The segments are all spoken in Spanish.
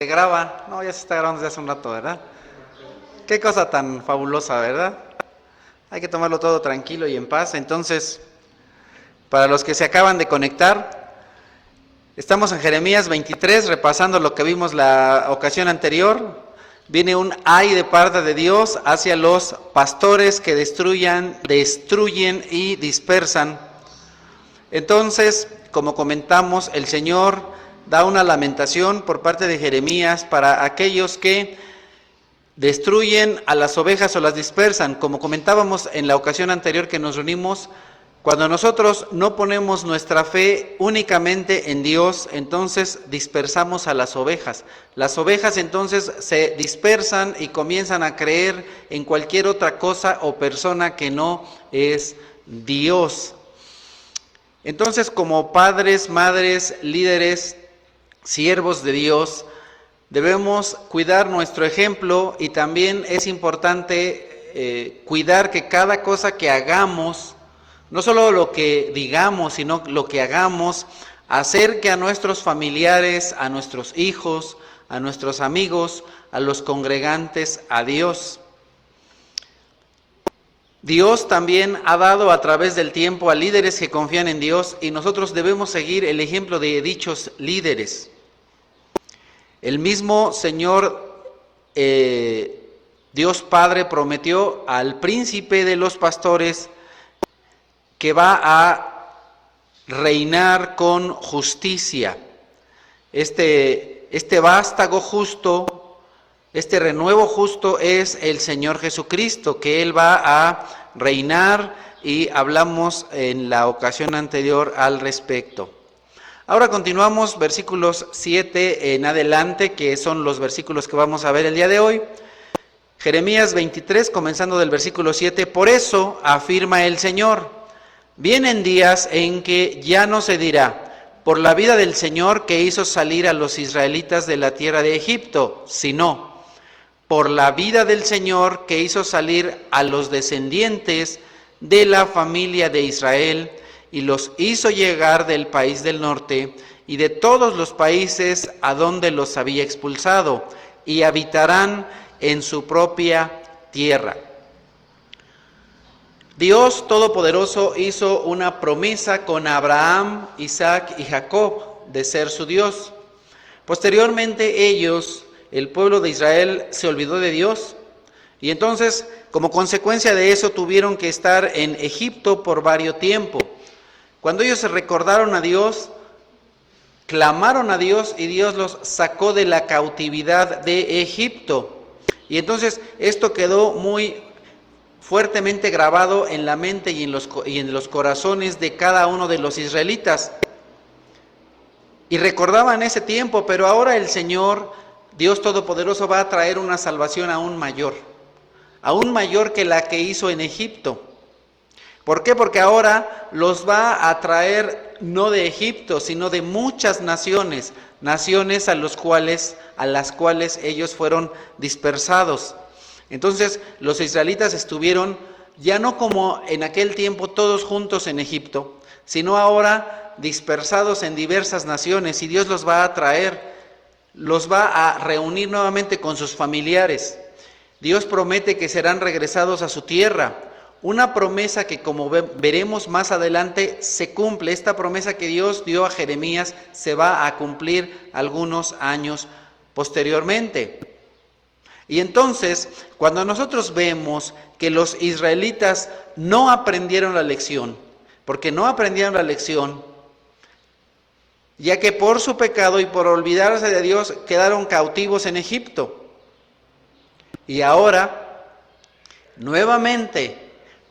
Se graba, no, ya se está grabando desde hace un rato, ¿verdad? Qué cosa tan fabulosa, ¿verdad? Hay que tomarlo todo tranquilo y en paz. Entonces, para los que se acaban de conectar, estamos en Jeremías 23, repasando lo que vimos la ocasión anterior. Viene un ay de parte de Dios hacia los pastores que destruyen y dispersan. Entonces, como comentamos, el Señor da una lamentación por parte de Jeremías para aquellos que destruyen a las ovejas o las dispersan. Como comentábamos en la ocasión anterior que nos reunimos, cuando nosotros no ponemos nuestra fe únicamente en Dios, entonces dispersamos a las ovejas. Las ovejas entonces se dispersan y comienzan a creer en cualquier otra cosa o persona que no es Dios. Entonces, como padres, madres, líderes, siervos de Dios, debemos cuidar nuestro ejemplo y también es importante cuidar que cada cosa que hagamos, no solo lo que digamos, sino lo que hagamos, acerque a nuestros familiares, a nuestros hijos, a nuestros amigos, a los congregantes, a Dios. Dios también ha dado a través del tiempo a líderes que confían en Dios y nosotros debemos seguir el ejemplo de dichos líderes. El mismo Señor Dios Padre prometió al príncipe de los pastores que va a reinar con justicia. Este vástago justo, este renuevo justo es el Señor Jesucristo, que Él va a reinar y hablamos en la ocasión anterior al respecto. Ahora continuamos versículos 7 en adelante, que son los versículos que vamos a ver el día de hoy. Jeremías 23, comenzando del versículo 7, por eso afirma el Señor, vienen días en que ya no se dirá, por la vida del Señor que hizo salir a los israelitas de la tierra de Egipto, sino, por la vida del Señor que hizo salir a los descendientes de la familia de Israel, y los hizo llegar del país del norte y de todos los países a donde los había expulsado, y habitarán en su propia tierra. Dios Todopoderoso hizo una promesa con Abraham, Isaac y Jacob de ser su Dios. Posteriormente ellos, el pueblo de Israel, se olvidó de Dios y entonces, como consecuencia de eso, tuvieron que estar en Egipto por varios tiempo. Cuando ellos se recordaron a Dios, clamaron a Dios y Dios los sacó de la cautividad de Egipto. Y entonces esto quedó muy fuertemente grabado en la mente y en los corazones de cada uno de los israelitas. Y recordaban ese tiempo, pero ahora el Señor, Dios Todopoderoso, va a traer una salvación aún mayor que la que hizo en Egipto. ¿Por qué? Porque ahora los va a traer no de Egipto, sino de muchas naciones a las cuales ellos fueron dispersados. Entonces los israelitas estuvieron ya no como en aquel tiempo todos juntos en Egipto, sino ahora dispersados en diversas naciones, y Dios los va a traer, los va a reunir nuevamente con sus familiares. Dios promete que serán regresados a su tierra. Una promesa que, como veremos más adelante, se cumple. Esta promesa que Dios dio a Jeremías se va a cumplir algunos años posteriormente. Y entonces, cuando nosotros vemos que los israelitas no aprendieron la lección, porque no aprendieron la lección, ya que por su pecado y por olvidarse de Dios quedaron cautivos en Egipto. Y ahora, nuevamente,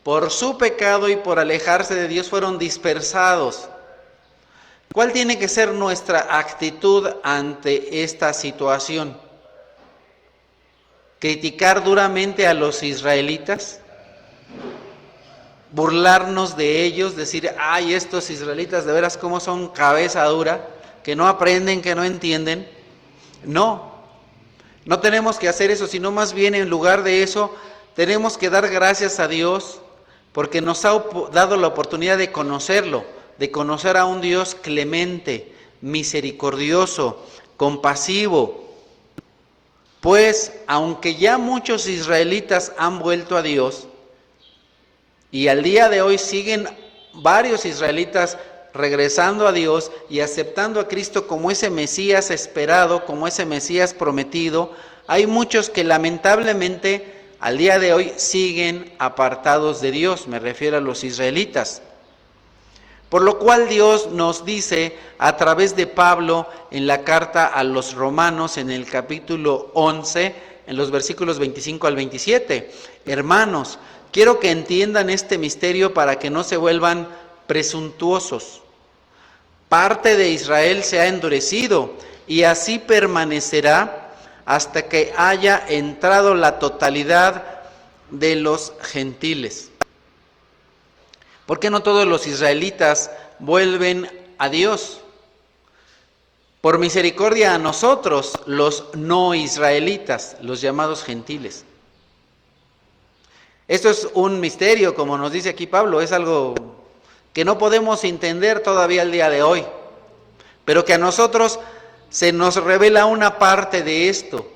por su pecado y por alejarse de Dios fueron dispersados. ¿Cuál tiene que ser nuestra actitud ante esta situación? ¿Criticar duramente a los israelitas? ¿Burlarnos de ellos? Decir, ay, estos israelitas de veras cómo son cabeza dura, que no aprenden, que no entienden. No tenemos que hacer eso, sino más bien en lugar de eso, tenemos que dar gracias a Dios porque nos ha dado la oportunidad de conocerlo, de conocer a un Dios clemente, misericordioso, compasivo, Pues aunque ya muchos israelitas han vuelto a Dios, y al día de hoy siguen varios israelitas regresando a Dios y aceptando a Cristo como ese Mesías esperado, como ese Mesías prometido, hay muchos que lamentablemente al día de hoy siguen apartados de Dios, me refiero a los israelitas. Por lo cual Dios nos dice a través de Pablo en la carta a los Romanos en el capítulo 11, en los versículos 25 al 27, hermanos, quiero que entiendan este misterio para que no se vuelvan presuntuosos. Parte de Israel se ha endurecido y así permanecerá hasta que haya entrado la totalidad de los gentiles. ¿Por qué no todos los israelitas vuelven a Dios? Por misericordia a nosotros, los no israelitas, los llamados gentiles. Esto es un misterio, como nos dice aquí Pablo, es algo que no podemos entender todavía al día de hoy, pero que a nosotros se nos revela una parte de esto,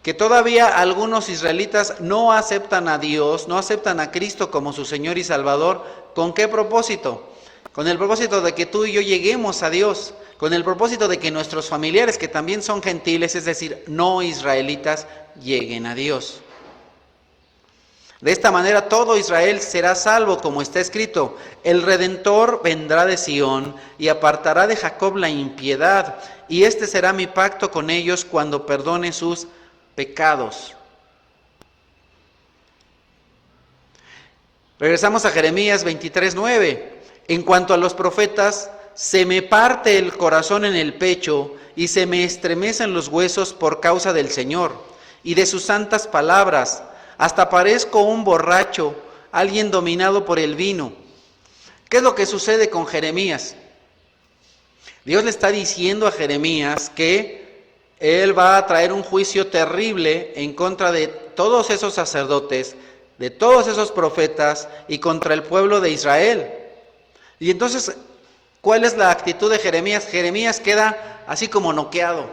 que todavía algunos israelitas no aceptan a Dios, no aceptan a Cristo como su Señor y Salvador. ¿Con qué propósito? Con el propósito de que tú y yo lleguemos a Dios, con el propósito de que nuestros familiares, que también son gentiles, es decir, no israelitas, lleguen a Dios. De esta manera todo Israel será salvo, como está escrito: el Redentor vendrá de Sión y apartará de Jacob la impiedad, y este será mi pacto con ellos cuando perdone sus pecados. Regresamos a Jeremías 23:9. En cuanto a los profetas, se me parte el corazón en el pecho y se me estremecen los huesos por causa del Señor y de sus santas palabras. Hasta parezco un borracho, alguien dominado por el vino. ¿Qué es lo que sucede con Jeremías? Dios le está diciendo a Jeremías que él va a traer un juicio terrible en contra de todos esos sacerdotes, de todos esos profetas y contra el pueblo de Israel. Y entonces, ¿cuál es la actitud de Jeremías? Jeremías queda así como noqueado,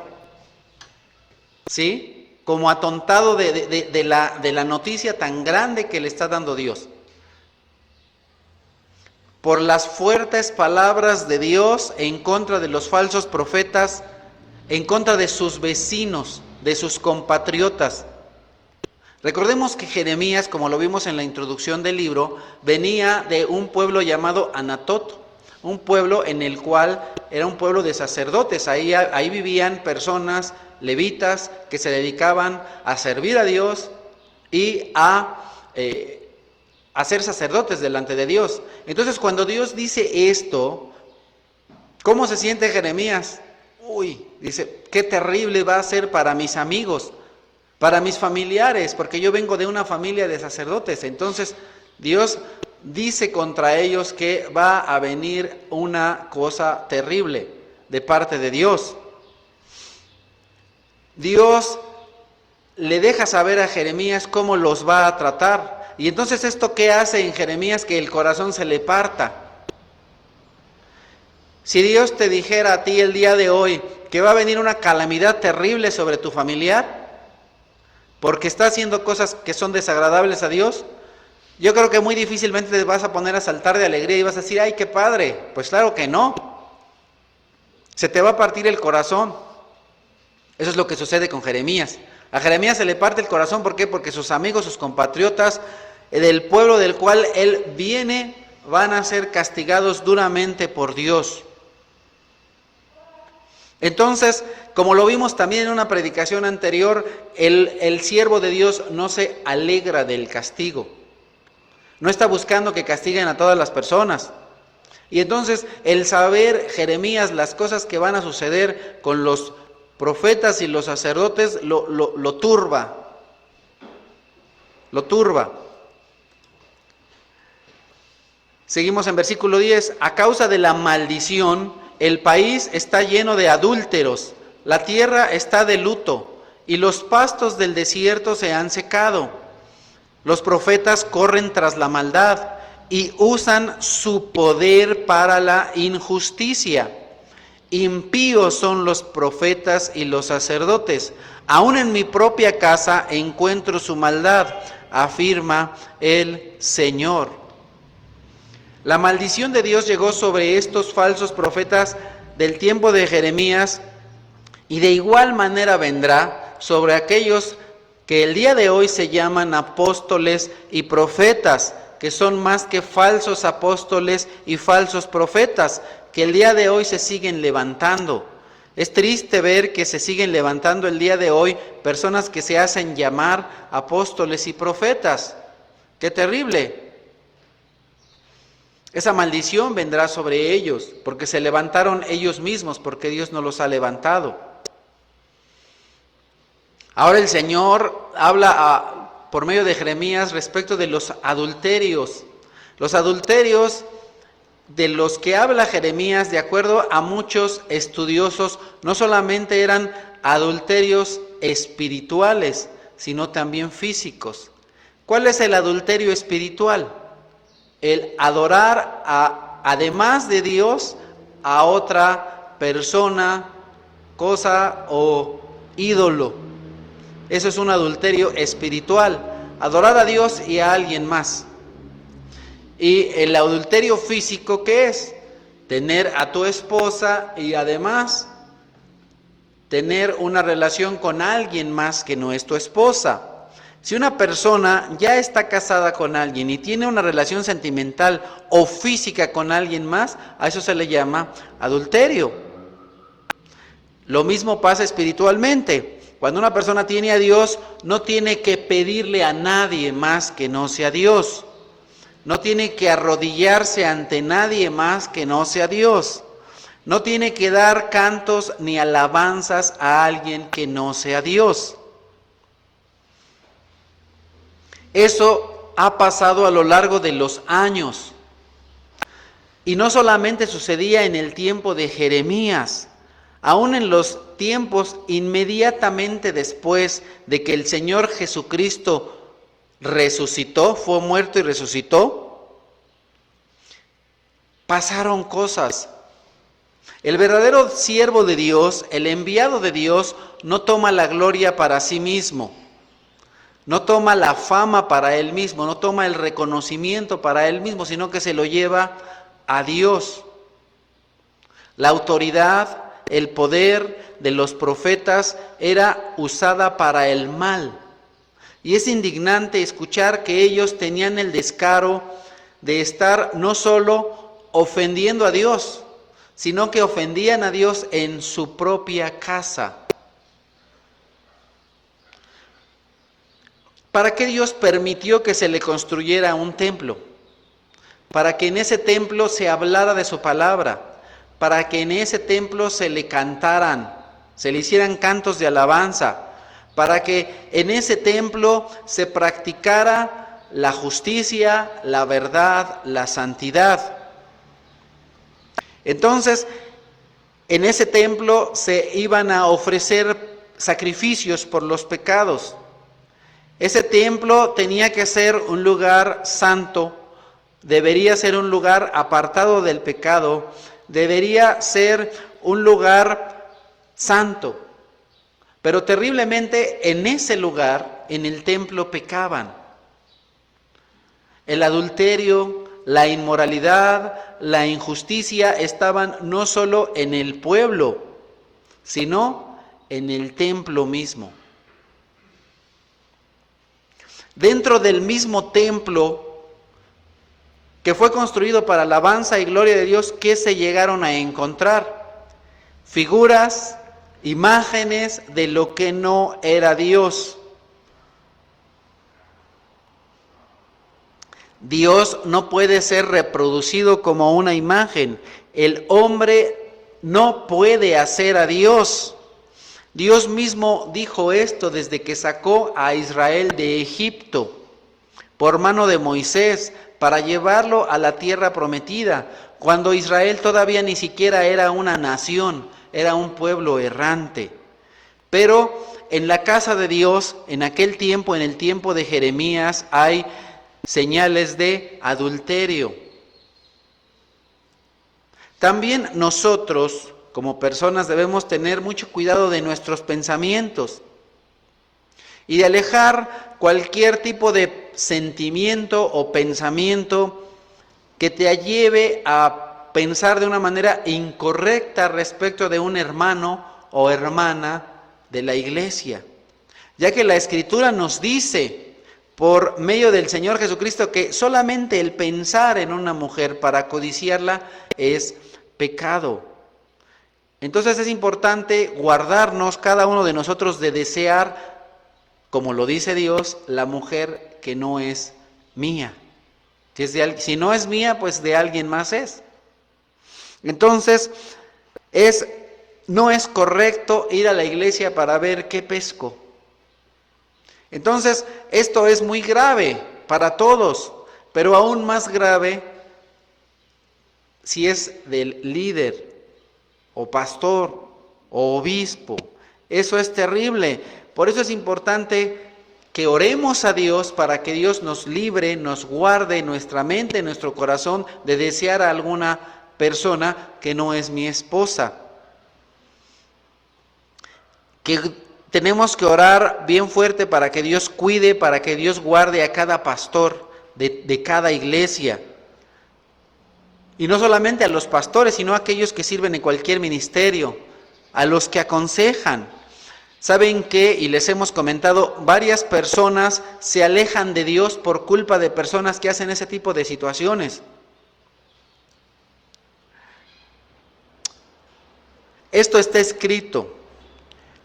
¿sí? Como atontado de la noticia tan grande que le está dando Dios. Por las fuertes palabras de Dios en contra de los falsos profetas, en contra de sus vecinos, de sus compatriotas. Recordemos que Jeremías, como lo vimos en la introducción del libro, venía de un pueblo llamado Anatot, un pueblo en el cual era un pueblo de sacerdotes. Ahí vivían personas levitas que se dedicaban a servir a Dios y a ser sacerdotes delante de Dios. Entonces, cuando Dios dice esto, ¿cómo se siente Jeremías? Dice, qué terrible va a ser para mis amigos, para mis familiares, porque yo vengo de una familia de sacerdotes. Entonces, Dios dice contra ellos que va a venir una cosa terrible de parte de Dios. Dios le deja saber a Jeremías cómo los va a tratar. Y entonces, ¿esto qué hace en Jeremías? Que el corazón se le parta. Si Dios te dijera a ti el día de hoy que va a venir una calamidad terrible sobre tu familiar, porque está haciendo cosas que son desagradables a Dios, yo creo que muy difícilmente te vas a poner a saltar de alegría y vas a decir, ¡ay, qué padre! Pues claro que no. Se te va a partir el corazón. Eso es lo que sucede con Jeremías. A Jeremías se le parte el corazón, ¿por qué? Porque sus amigos, sus compatriotas, del pueblo del cual él viene, van a ser castigados duramente por Dios. Entonces, como lo vimos también en una predicación anterior, el siervo de Dios no se alegra del castigo. No está buscando que castiguen a todas las personas. Y entonces, el saber, Jeremías, las cosas que van a suceder con los profetas y los sacerdotes, lo turba. Lo turba. Seguimos en versículo 10. A causa de la maldición, el país está lleno de adúlteros, la tierra está de luto, y los pastos del desierto se han secado. Los profetas corren tras la maldad y usan su poder para la injusticia. Impíos son los profetas y los sacerdotes. Aún en mi propia casa encuentro su maldad, afirma el Señor. La maldición de Dios llegó sobre estos falsos profetas del tiempo de Jeremías y de igual manera vendrá sobre aquellos que el día de hoy se llaman apóstoles y profetas, que son más que falsos apóstoles y falsos profetas, que el día de hoy se siguen levantando. Es triste ver que se siguen levantando el día de hoy personas que se hacen llamar apóstoles y profetas. ¡Qué terrible! Esa maldición vendrá sobre ellos, porque se levantaron ellos mismos, porque Dios no los ha levantado. Ahora el Señor habla por medio de Jeremías respecto de los adulterios. Los adulterios de los que habla Jeremías, de acuerdo a muchos estudiosos, no solamente eran adulterios espirituales, sino también físicos. ¿Cuál es el adulterio espiritual? El adorar además de Dios a otra persona, cosa o ídolo. Eso es un adulterio espiritual, adorar a Dios y a alguien más. Y el adulterio físico, ¿qué es? Tener a tu esposa y además tener una relación con alguien más que no es tu esposa. Si una persona ya está casada con alguien y tiene una relación sentimental o física con alguien más, a eso se le llama adulterio. Lo mismo pasa espiritualmente. Cuando una persona tiene a Dios, no tiene que pedirle a nadie más que no sea Dios. No tiene que arrodillarse ante nadie más que no sea Dios. No tiene que dar cantos ni alabanzas a alguien que no sea Dios. Eso ha pasado a lo largo de los años. Y no solamente sucedía en el tiempo de Jeremías, aún en los tiempos inmediatamente después de que el Señor Jesucristo resucitó, fue muerto y resucitó, pasaron cosas. El verdadero siervo de Dios, el enviado de Dios, no toma la gloria para sí mismo, no toma la fama para él mismo, no toma el reconocimiento para él mismo, sino que se lo lleva a Dios. La autoridad, el poder de los profetas era usada para el mal. Y es indignante escuchar que ellos tenían el descaro de estar no solo ofendiendo a Dios, sino que ofendían a Dios en su propia casa. ¿Para qué Dios permitió que se le construyera un templo? Para que en ese templo se hablara de su palabra, para que en ese templo se le cantaran, se le hicieran cantos de alabanza, para que en ese templo se practicara la justicia, la verdad, la santidad. Entonces, en ese templo se iban a ofrecer sacrificios por los pecados. Ese templo tenía que ser un lugar santo, debería ser un lugar apartado del pecado, debería ser un lugar santo. Pero terriblemente en ese lugar, en el templo, pecaban. El adulterio, la inmoralidad, la injusticia estaban no solo en el pueblo, sino en el templo mismo. Dentro del mismo templo que fue construido para alabanza y gloria de Dios, ¿qué se llegaron a encontrar? Figuras, imágenes de lo que no era Dios. Dios no puede ser reproducido como una imagen. El hombre no puede hacer a Dios. Dios mismo dijo esto desde que sacó a Israel de Egipto por mano de Moisés para llevarlo a la tierra prometida, cuando Israel todavía ni siquiera era una nación, era un pueblo errante. Pero en la casa de Dios, en aquel tiempo, en el tiempo de Jeremías, hay señales de adulterio. También nosotros, como personas debemos tener mucho cuidado de nuestros pensamientos y de alejar cualquier tipo de sentimiento o pensamiento que te lleve a pensar de una manera incorrecta respecto de un hermano o hermana de la iglesia, ya que la Escritura nos dice por medio del Señor Jesucristo que solamente el pensar en una mujer para codiciarla es pecado. Entonces es importante guardarnos cada uno de nosotros de desear, como lo dice Dios, la mujer que no es mía. Si no es mía, pues de alguien más es. Entonces, no es correcto ir a la iglesia para ver qué pesco. Entonces, esto es muy grave para todos, pero aún más grave si es del líder, o pastor, o obispo. Eso es terrible. Por eso es importante que oremos a Dios para que Dios nos libre, nos guarde nuestra mente, nuestro corazón de desear a alguna persona que no es mi esposa. Que tenemos que orar bien fuerte para que Dios cuide, para que Dios guarde a cada pastor de cada iglesia. Y no solamente a los pastores, sino a aquellos que sirven en cualquier ministerio, a los que aconsejan. ¿Saben qué? Y les hemos comentado, varias personas se alejan de Dios por culpa de personas que hacen ese tipo de situaciones. Esto está escrito.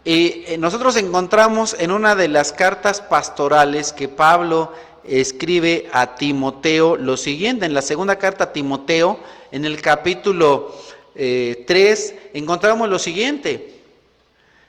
Y nosotros encontramos en una de las cartas pastorales que Pablo escribe a Timoteo lo siguiente. En la segunda carta a Timoteo, en el capítulo 3, encontramos lo siguiente.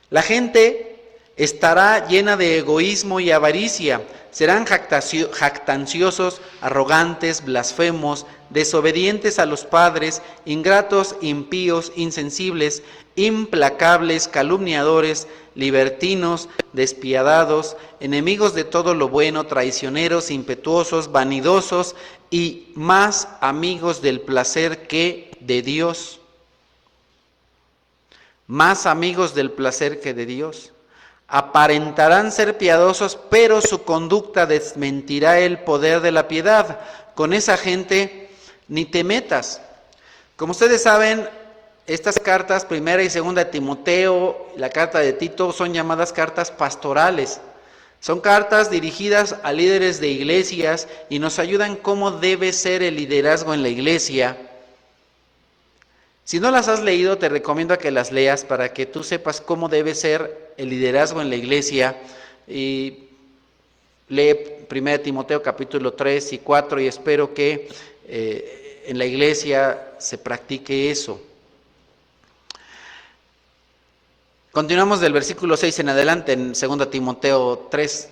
La gente estará llena de egoísmo y avaricia, serán jactanciosos, arrogantes, blasfemos, desobedientes a los padres, ingratos, impíos, insensibles, implacables, calumniadores, libertinos, despiadados, enemigos de todo lo bueno, traicioneros, impetuosos, vanidosos y más amigos del placer que de Dios. Más amigos del placer que de Dios. Aparentarán ser piadosos, pero su conducta desmentirá el poder de la piedad. Con esa gente ni te metas. Como ustedes saben, estas cartas, primera y segunda de Timoteo, la carta de Tito, son llamadas cartas pastorales. Son cartas dirigidas a líderes de iglesias y nos ayudan cómo debe ser el liderazgo en la iglesia. Si no las has leído, te recomiendo a que las leas para que tú sepas cómo debe ser el liderazgo en la iglesia. Y lee 1 Timoteo capítulo 3 y 4 y espero que en la iglesia se practique eso. Continuamos del versículo 6 en adelante en 2 Timoteo 3.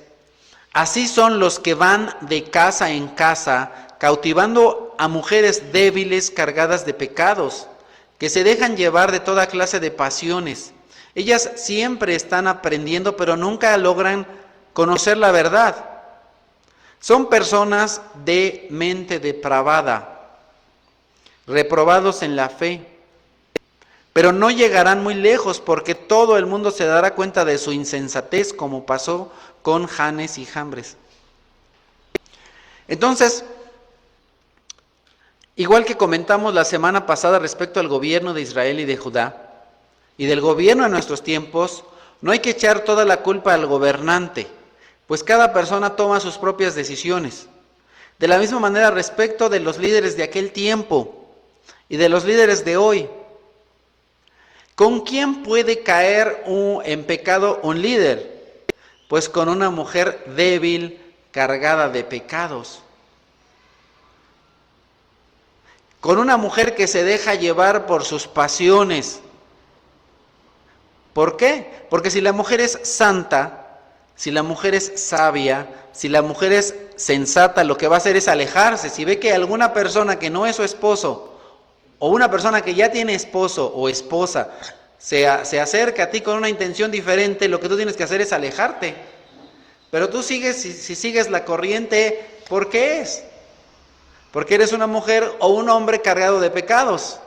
Así son los que van de casa en casa, cautivando a mujeres débiles cargadas de pecados, que se dejan llevar de toda clase de pasiones. Ellas siempre están aprendiendo, pero nunca logran conocer la verdad. Son personas de mente depravada, reprobados en la fe, pero no llegarán muy lejos porque todo el mundo se dará cuenta de su insensatez, como pasó con Janes y Jambres. Entonces, igual que comentamos la semana pasada respecto al gobierno de Israel y de Judá, y del gobierno en nuestros tiempos, no hay que echar toda la culpa al gobernante, pues cada persona toma sus propias decisiones. De la misma manera respecto de los líderes de aquel tiempo y de los líderes de hoy. ¿Con quién puede caer en pecado un líder? Pues con una mujer débil, cargada de pecados. Con una mujer que se deja llevar por sus pasiones. ¿Por qué? Porque si la mujer es santa, si la mujer es sabia, si la mujer es sensata, lo que va a hacer es alejarse. Si ve que alguna persona que no es su esposo, o una persona que ya tiene esposo o esposa, se acerca a ti con una intención diferente, lo que tú tienes que hacer es alejarte. Pero tú sigues, si sigues la corriente, ¿por qué es? Porque eres una mujer o un hombre cargado de pecados.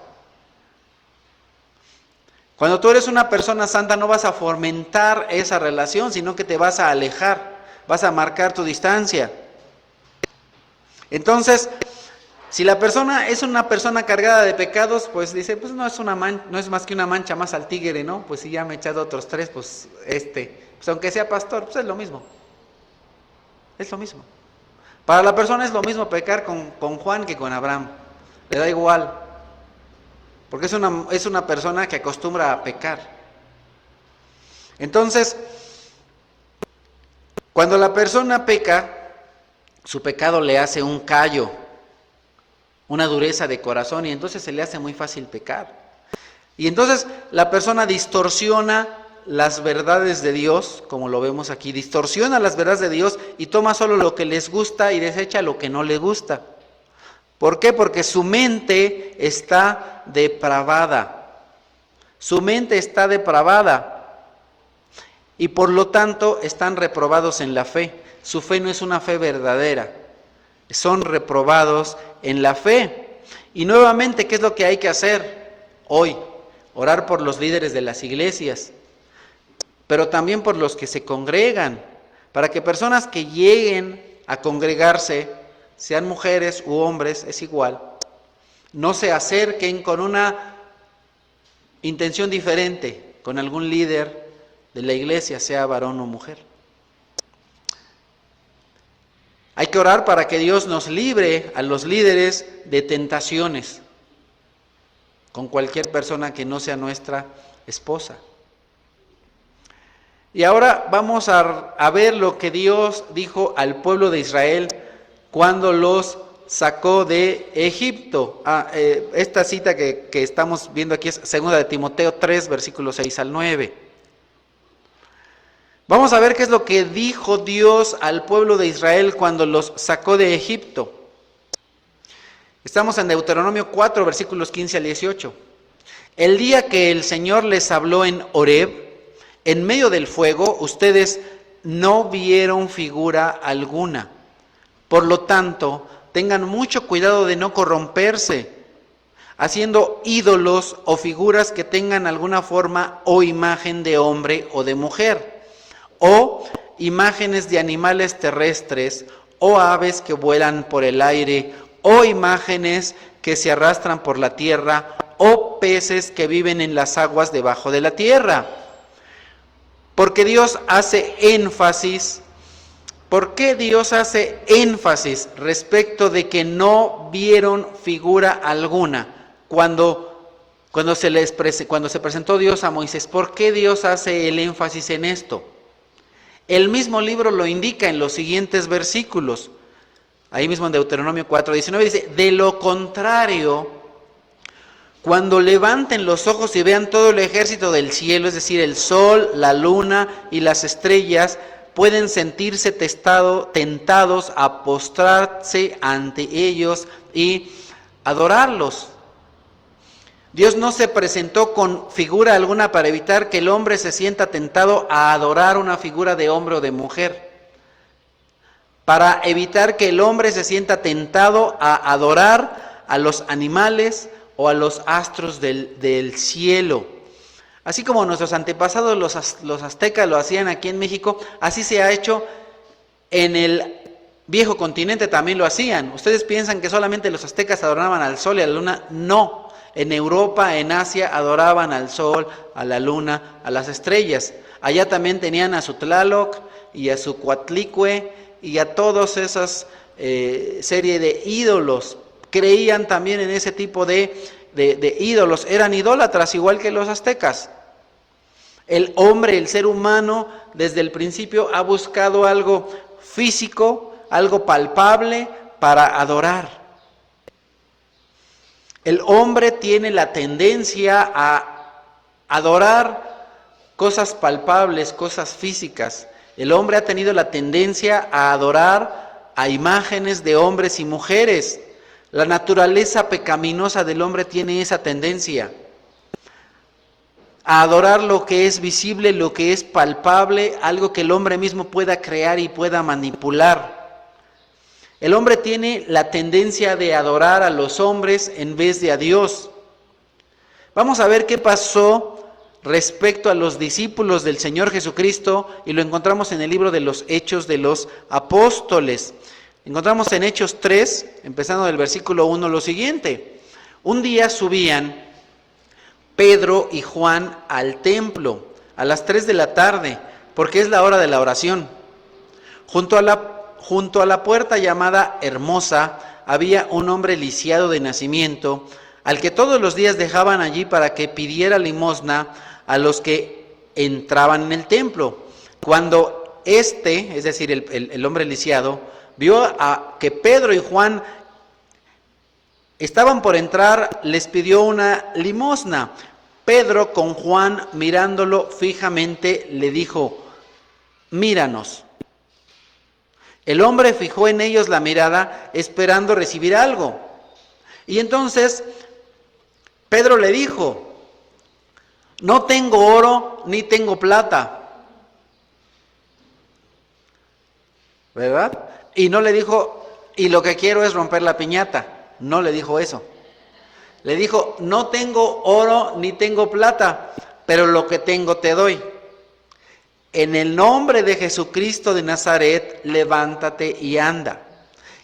Cuando tú eres una persona santa no vas a fomentar esa relación, sino que te vas a alejar, vas a marcar tu distancia. Entonces, si la persona es una persona cargada de pecados, pues dice, pues no es más que una mancha más al tigre, ¿no? Pues si ya me he echado otros 3, pues pues aunque sea pastor, pues es lo mismo. Es lo mismo. Para la persona es lo mismo pecar con Juan que con Abraham. Le da igual. Porque es una persona que acostumbra a pecar. Entonces, cuando la persona peca, su pecado le hace un callo, una dureza de corazón, y entonces se le hace muy fácil pecar. Y entonces la persona distorsiona las verdades de Dios, como lo vemos aquí, distorsiona las verdades de Dios y toma solo lo que les gusta y desecha lo que no le gusta. ¿Por qué? Porque su mente está depravada. Su mente está depravada y por lo tanto están reprobados en la fe. Su fe no es una fe verdadera. Son reprobados en la fe. Y nuevamente, ¿qué es lo que hay que hacer hoy? Orar por los líderes de las iglesias, pero también por los que se congregan, para que personas que lleguen a congregarse, sean mujeres u hombres, es igual, no se acerquen con una intención diferente, con algún líder de la iglesia, sea varón o mujer. Hay que orar para que Dios nos libre a los líderes de tentaciones con cualquier persona que no sea nuestra esposa. Y ahora vamos a ver lo que Dios dijo al pueblo de Israel cuando los sacó de Egipto. Esta cita que estamos viendo aquí es 2 de Timoteo 3, versículos 6 al 9. Vamos a ver qué es lo que dijo Dios al pueblo de Israel cuando los sacó de Egipto. Estamos en Deuteronomio 4, versículos 15 al 18. El día que el Señor les habló en Horeb, en medio del fuego, ustedes no vieron figura alguna. Por lo tanto, tengan mucho cuidado de no corromperse, haciendo ídolos o figuras que tengan alguna forma o imagen de hombre o de mujer, o imágenes de animales terrestres, o aves que vuelan por el aire, o imágenes que se arrastran por la tierra, o peces que viven en las aguas debajo de la tierra. Porque Dios hace énfasis. ¿Por qué Dios hace énfasis respecto de que no vieron figura alguna cuando se presentó Dios a Moisés? ¿Por qué Dios hace el énfasis en esto? El mismo libro lo indica en los siguientes versículos. Ahí mismo en Deuteronomio 4:19 dice, de lo contrario, cuando levanten los ojos y vean todo el ejército del cielo, es decir, el sol, la luna y las estrellas, pueden sentirse tentados a postrarse ante ellos y adorarlos. Dios no se presentó con figura alguna para evitar que el hombre se sienta tentado a adorar una figura de hombre o de mujer. Para evitar que el hombre se sienta tentado a adorar a los animales o a los astros del cielo. Así como nuestros antepasados, los aztecas, lo hacían aquí en México, así se ha hecho en el viejo continente, también lo hacían. ¿Ustedes piensan que solamente los aztecas adoraban al sol y a la luna? No. En Europa, en Asia, adoraban al sol, a la luna, a las estrellas. Allá también tenían a su Tlaloc y a su Coatlicue y a todas esas serie de ídolos. Creían también en ese tipo de ídolos. Eran idólatras igual que los aztecas. El hombre, el ser humano, desde el principio ha buscado algo físico, algo palpable para adorar. El hombre tiene la tendencia a adorar cosas palpables, cosas físicas. El hombre ha tenido la tendencia a adorar a imágenes de hombres y mujeres. La naturaleza pecaminosa del hombre tiene esa tendencia a adorar lo que es visible, lo que es palpable, algo que el hombre mismo pueda crear y pueda manipular. El hombre tiene la tendencia de adorar a los hombres en vez de a Dios. Vamos a ver qué pasó respecto a los discípulos del Señor Jesucristo, y lo encontramos en el libro de los Hechos de los Apóstoles. Encontramos en Hechos 3, empezando del versículo 1, lo siguiente: un día subían Pedro y Juan al templo a las 3 de la tarde, porque es la hora de la oración. Junto a la puerta llamada Hermosa había un hombre lisiado de nacimiento, al que todos los días dejaban allí para que pidiera limosna a los que entraban en el templo. Cuando es decir, el hombre lisiado, vio a que Pedro y Juan estaban por entrar, les pidió una limosna. Pedro, con Juan mirándolo fijamente, le dijo: míranos. El hombre fijó en ellos la mirada, esperando recibir algo. Y entonces Pedro le dijo: no tengo oro ni tengo plata. ¿Verdad? Y no le dijo: y lo que quiero es romper la piñata. No le dijo eso. Le dijo: no tengo oro ni tengo plata, pero lo que tengo te doy. En el nombre de Jesucristo de Nazaret, levántate y anda.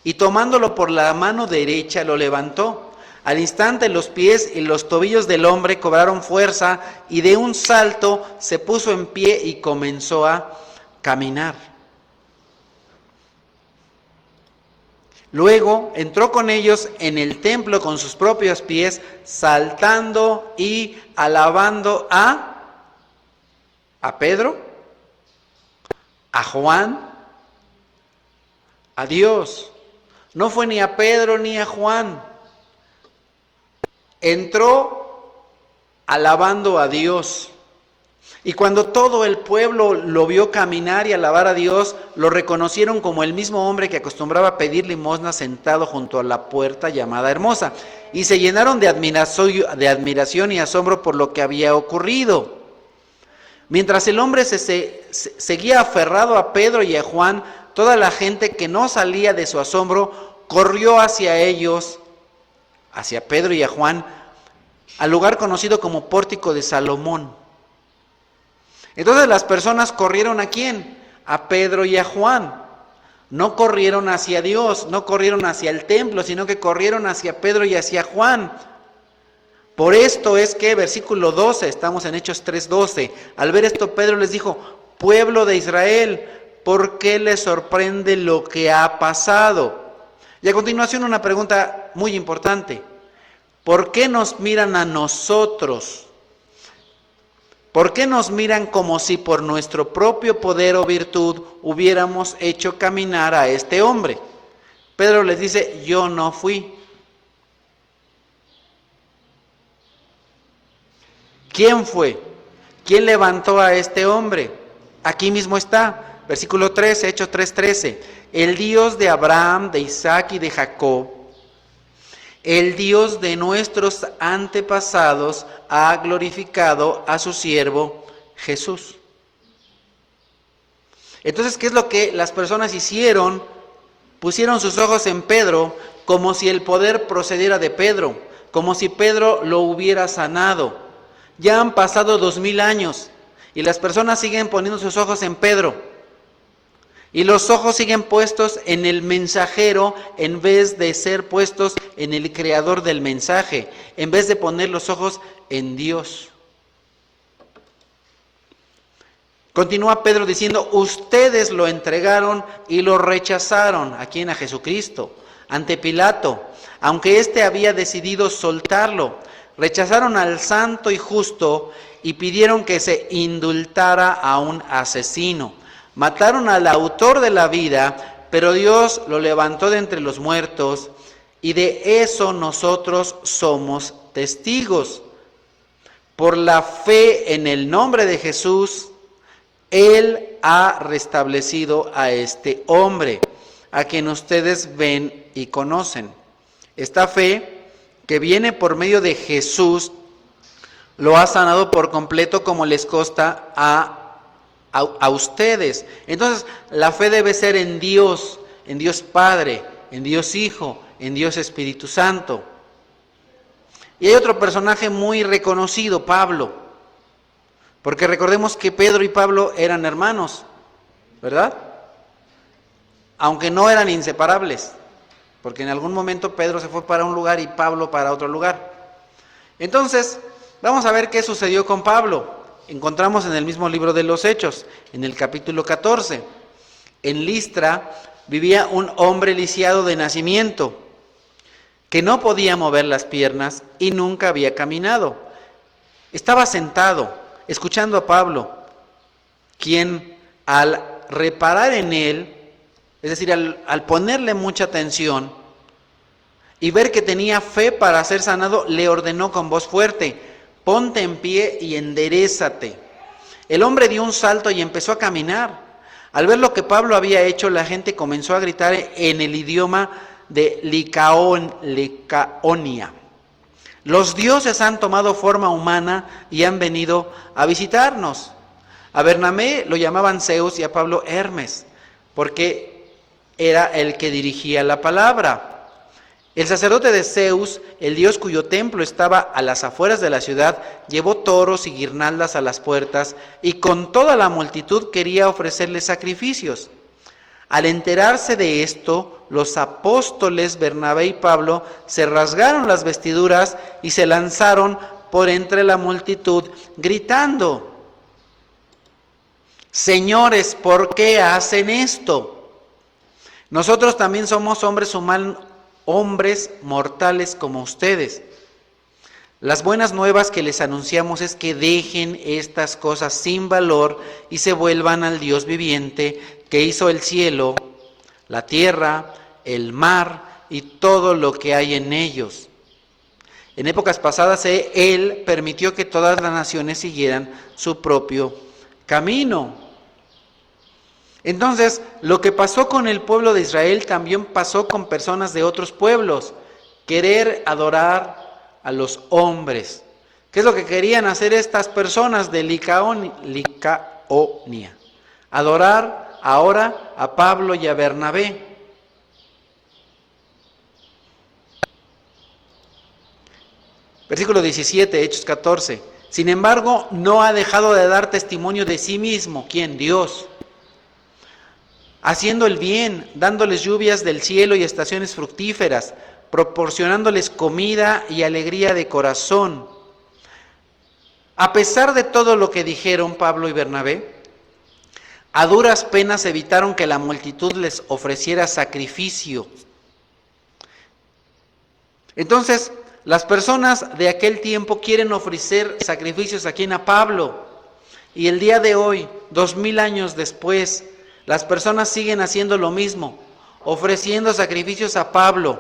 Y tomándolo por la mano derecha, lo levantó. Al instante los pies y los tobillos del hombre cobraron fuerza, y de un salto se puso en pie y comenzó a caminar. Luego entró con ellos en el templo con sus propios pies, saltando y alabando a Pedro, a Juan, a Dios. No fue ni a Pedro ni a Juan. Entró alabando a Dios. Y cuando todo el pueblo lo vio caminar y alabar a Dios, lo reconocieron como el mismo hombre que acostumbraba a pedir limosna sentado junto a la puerta llamada Hermosa. Y se llenaron de admiración y asombro por lo que había ocurrido. Mientras el hombre seguía aferrado a Pedro y a Juan, toda la gente que no salía de su asombro corrió hacia ellos, hacia Pedro y a Juan, al lugar conocido como Pórtico de Salomón. Entonces las personas corrieron ¿a quién? A Pedro y a Juan. No corrieron hacia Dios, no corrieron hacia el templo, sino que corrieron hacia Pedro y hacia Juan. Por esto es que, versículo 12, estamos en Hechos 3:12, al ver esto Pedro les dijo: pueblo de Israel, ¿por qué les sorprende lo que ha pasado? Y a continuación una pregunta muy importante: ¿por qué nos miran a nosotros? ¿Por qué nos miran como si por nuestro propio poder o virtud hubiéramos hecho caminar a este hombre? Pedro les dice: yo no fui. ¿Quién fue? ¿Quién levantó a este hombre? Aquí mismo está, versículo 13, Hechos 3:13. El Dios de Abraham, de Isaac y de Jacob, el Dios de nuestros antepasados, ha glorificado a su siervo Jesús. Entonces, ¿qué es lo que las personas hicieron? Pusieron sus ojos en Pedro, como si el poder procediera de Pedro, como si Pedro lo hubiera sanado. Ya han pasado 2000 años y las personas siguen poniendo sus ojos en Pedro. Y los ojos siguen puestos en el mensajero en vez de ser puestos en el creador del mensaje, en vez de poner los ojos en Dios. Continúa Pedro diciendo: ustedes lo entregaron y lo rechazaron. ¿A quién? A Jesucristo, ante Pilato, aunque éste había decidido soltarlo. Rechazaron al santo y justo y pidieron que se indultara a un asesino. Mataron al autor de la vida, pero Dios lo levantó de entre los muertos, y de eso nosotros somos testigos. Por la fe en el nombre de Jesús, Él ha restablecido a este hombre, a quien ustedes ven y conocen. Esta fe que viene por medio de Jesús lo ha sanado por completo, como les consta a ustedes. Entonces, la fe debe ser en Dios Padre, en Dios Hijo, en Dios Espíritu Santo. Y hay otro personaje muy reconocido, Pablo. Porque recordemos que Pedro y Pablo eran hermanos, ¿verdad? Aunque no eran inseparables, porque en algún momento Pedro se fue para un lugar y Pablo para otro lugar. Entonces, vamos a ver qué sucedió con Pablo. Encontramos en el mismo libro de los Hechos, en el capítulo 14. En Listra vivía un hombre lisiado de nacimiento, que no podía mover las piernas y nunca había caminado. Estaba sentado, escuchando a Pablo, quien al reparar en él, es decir, al ponerle mucha atención y ver que tenía fe para ser sanado, le ordenó con voz fuerte: ponte en pie y enderézate. El hombre dio un salto y empezó a caminar. Al ver lo que Pablo había hecho, la gente comenzó a gritar en el idioma de Licaonia: los dioses han tomado forma humana y han venido a visitarnos. A Bernabé lo llamaban Zeus y a Pablo Hermes, porque era el que dirigía la palabra. El sacerdote de Zeus, el dios cuyo templo estaba a las afueras de la ciudad, llevó toros y guirnaldas a las puertas y con toda la multitud quería ofrecerle sacrificios. Al enterarse de esto, los apóstoles Bernabé y Pablo se rasgaron las vestiduras y se lanzaron por entre la multitud, gritando: señores, ¿por qué hacen esto? Nosotros también somos hombres mortales como ustedes. Las buenas nuevas que les anunciamos es que dejen estas cosas sin valor y se vuelvan al Dios viviente que hizo el cielo, la tierra, el mar y todo lo que hay en ellos. En épocas pasadas Él permitió que todas las naciones siguieran su propio camino. Entonces, lo que pasó con el pueblo de Israel también pasó con personas de otros pueblos. Querer adorar a los hombres. ¿Qué es lo que querían hacer estas personas de Licaonia? Adorar ahora a Pablo y a Bernabé. Versículo 17, Hechos 14. Sin embargo, no ha dejado de dar testimonio de sí mismo. ¿Quién? Dios. Haciendo el bien, dándoles lluvias del cielo y estaciones fructíferas, proporcionándoles comida y alegría de corazón. A pesar de todo lo que dijeron Pablo y Bernabé, a duras penas evitaron que la multitud les ofreciera sacrificio. Entonces, las personas de aquel tiempo quieren ofrecer sacrificios a quien, a Pablo. Y el día de hoy, 2000 años después, las personas siguen haciendo lo mismo, ofreciendo sacrificios a Pablo,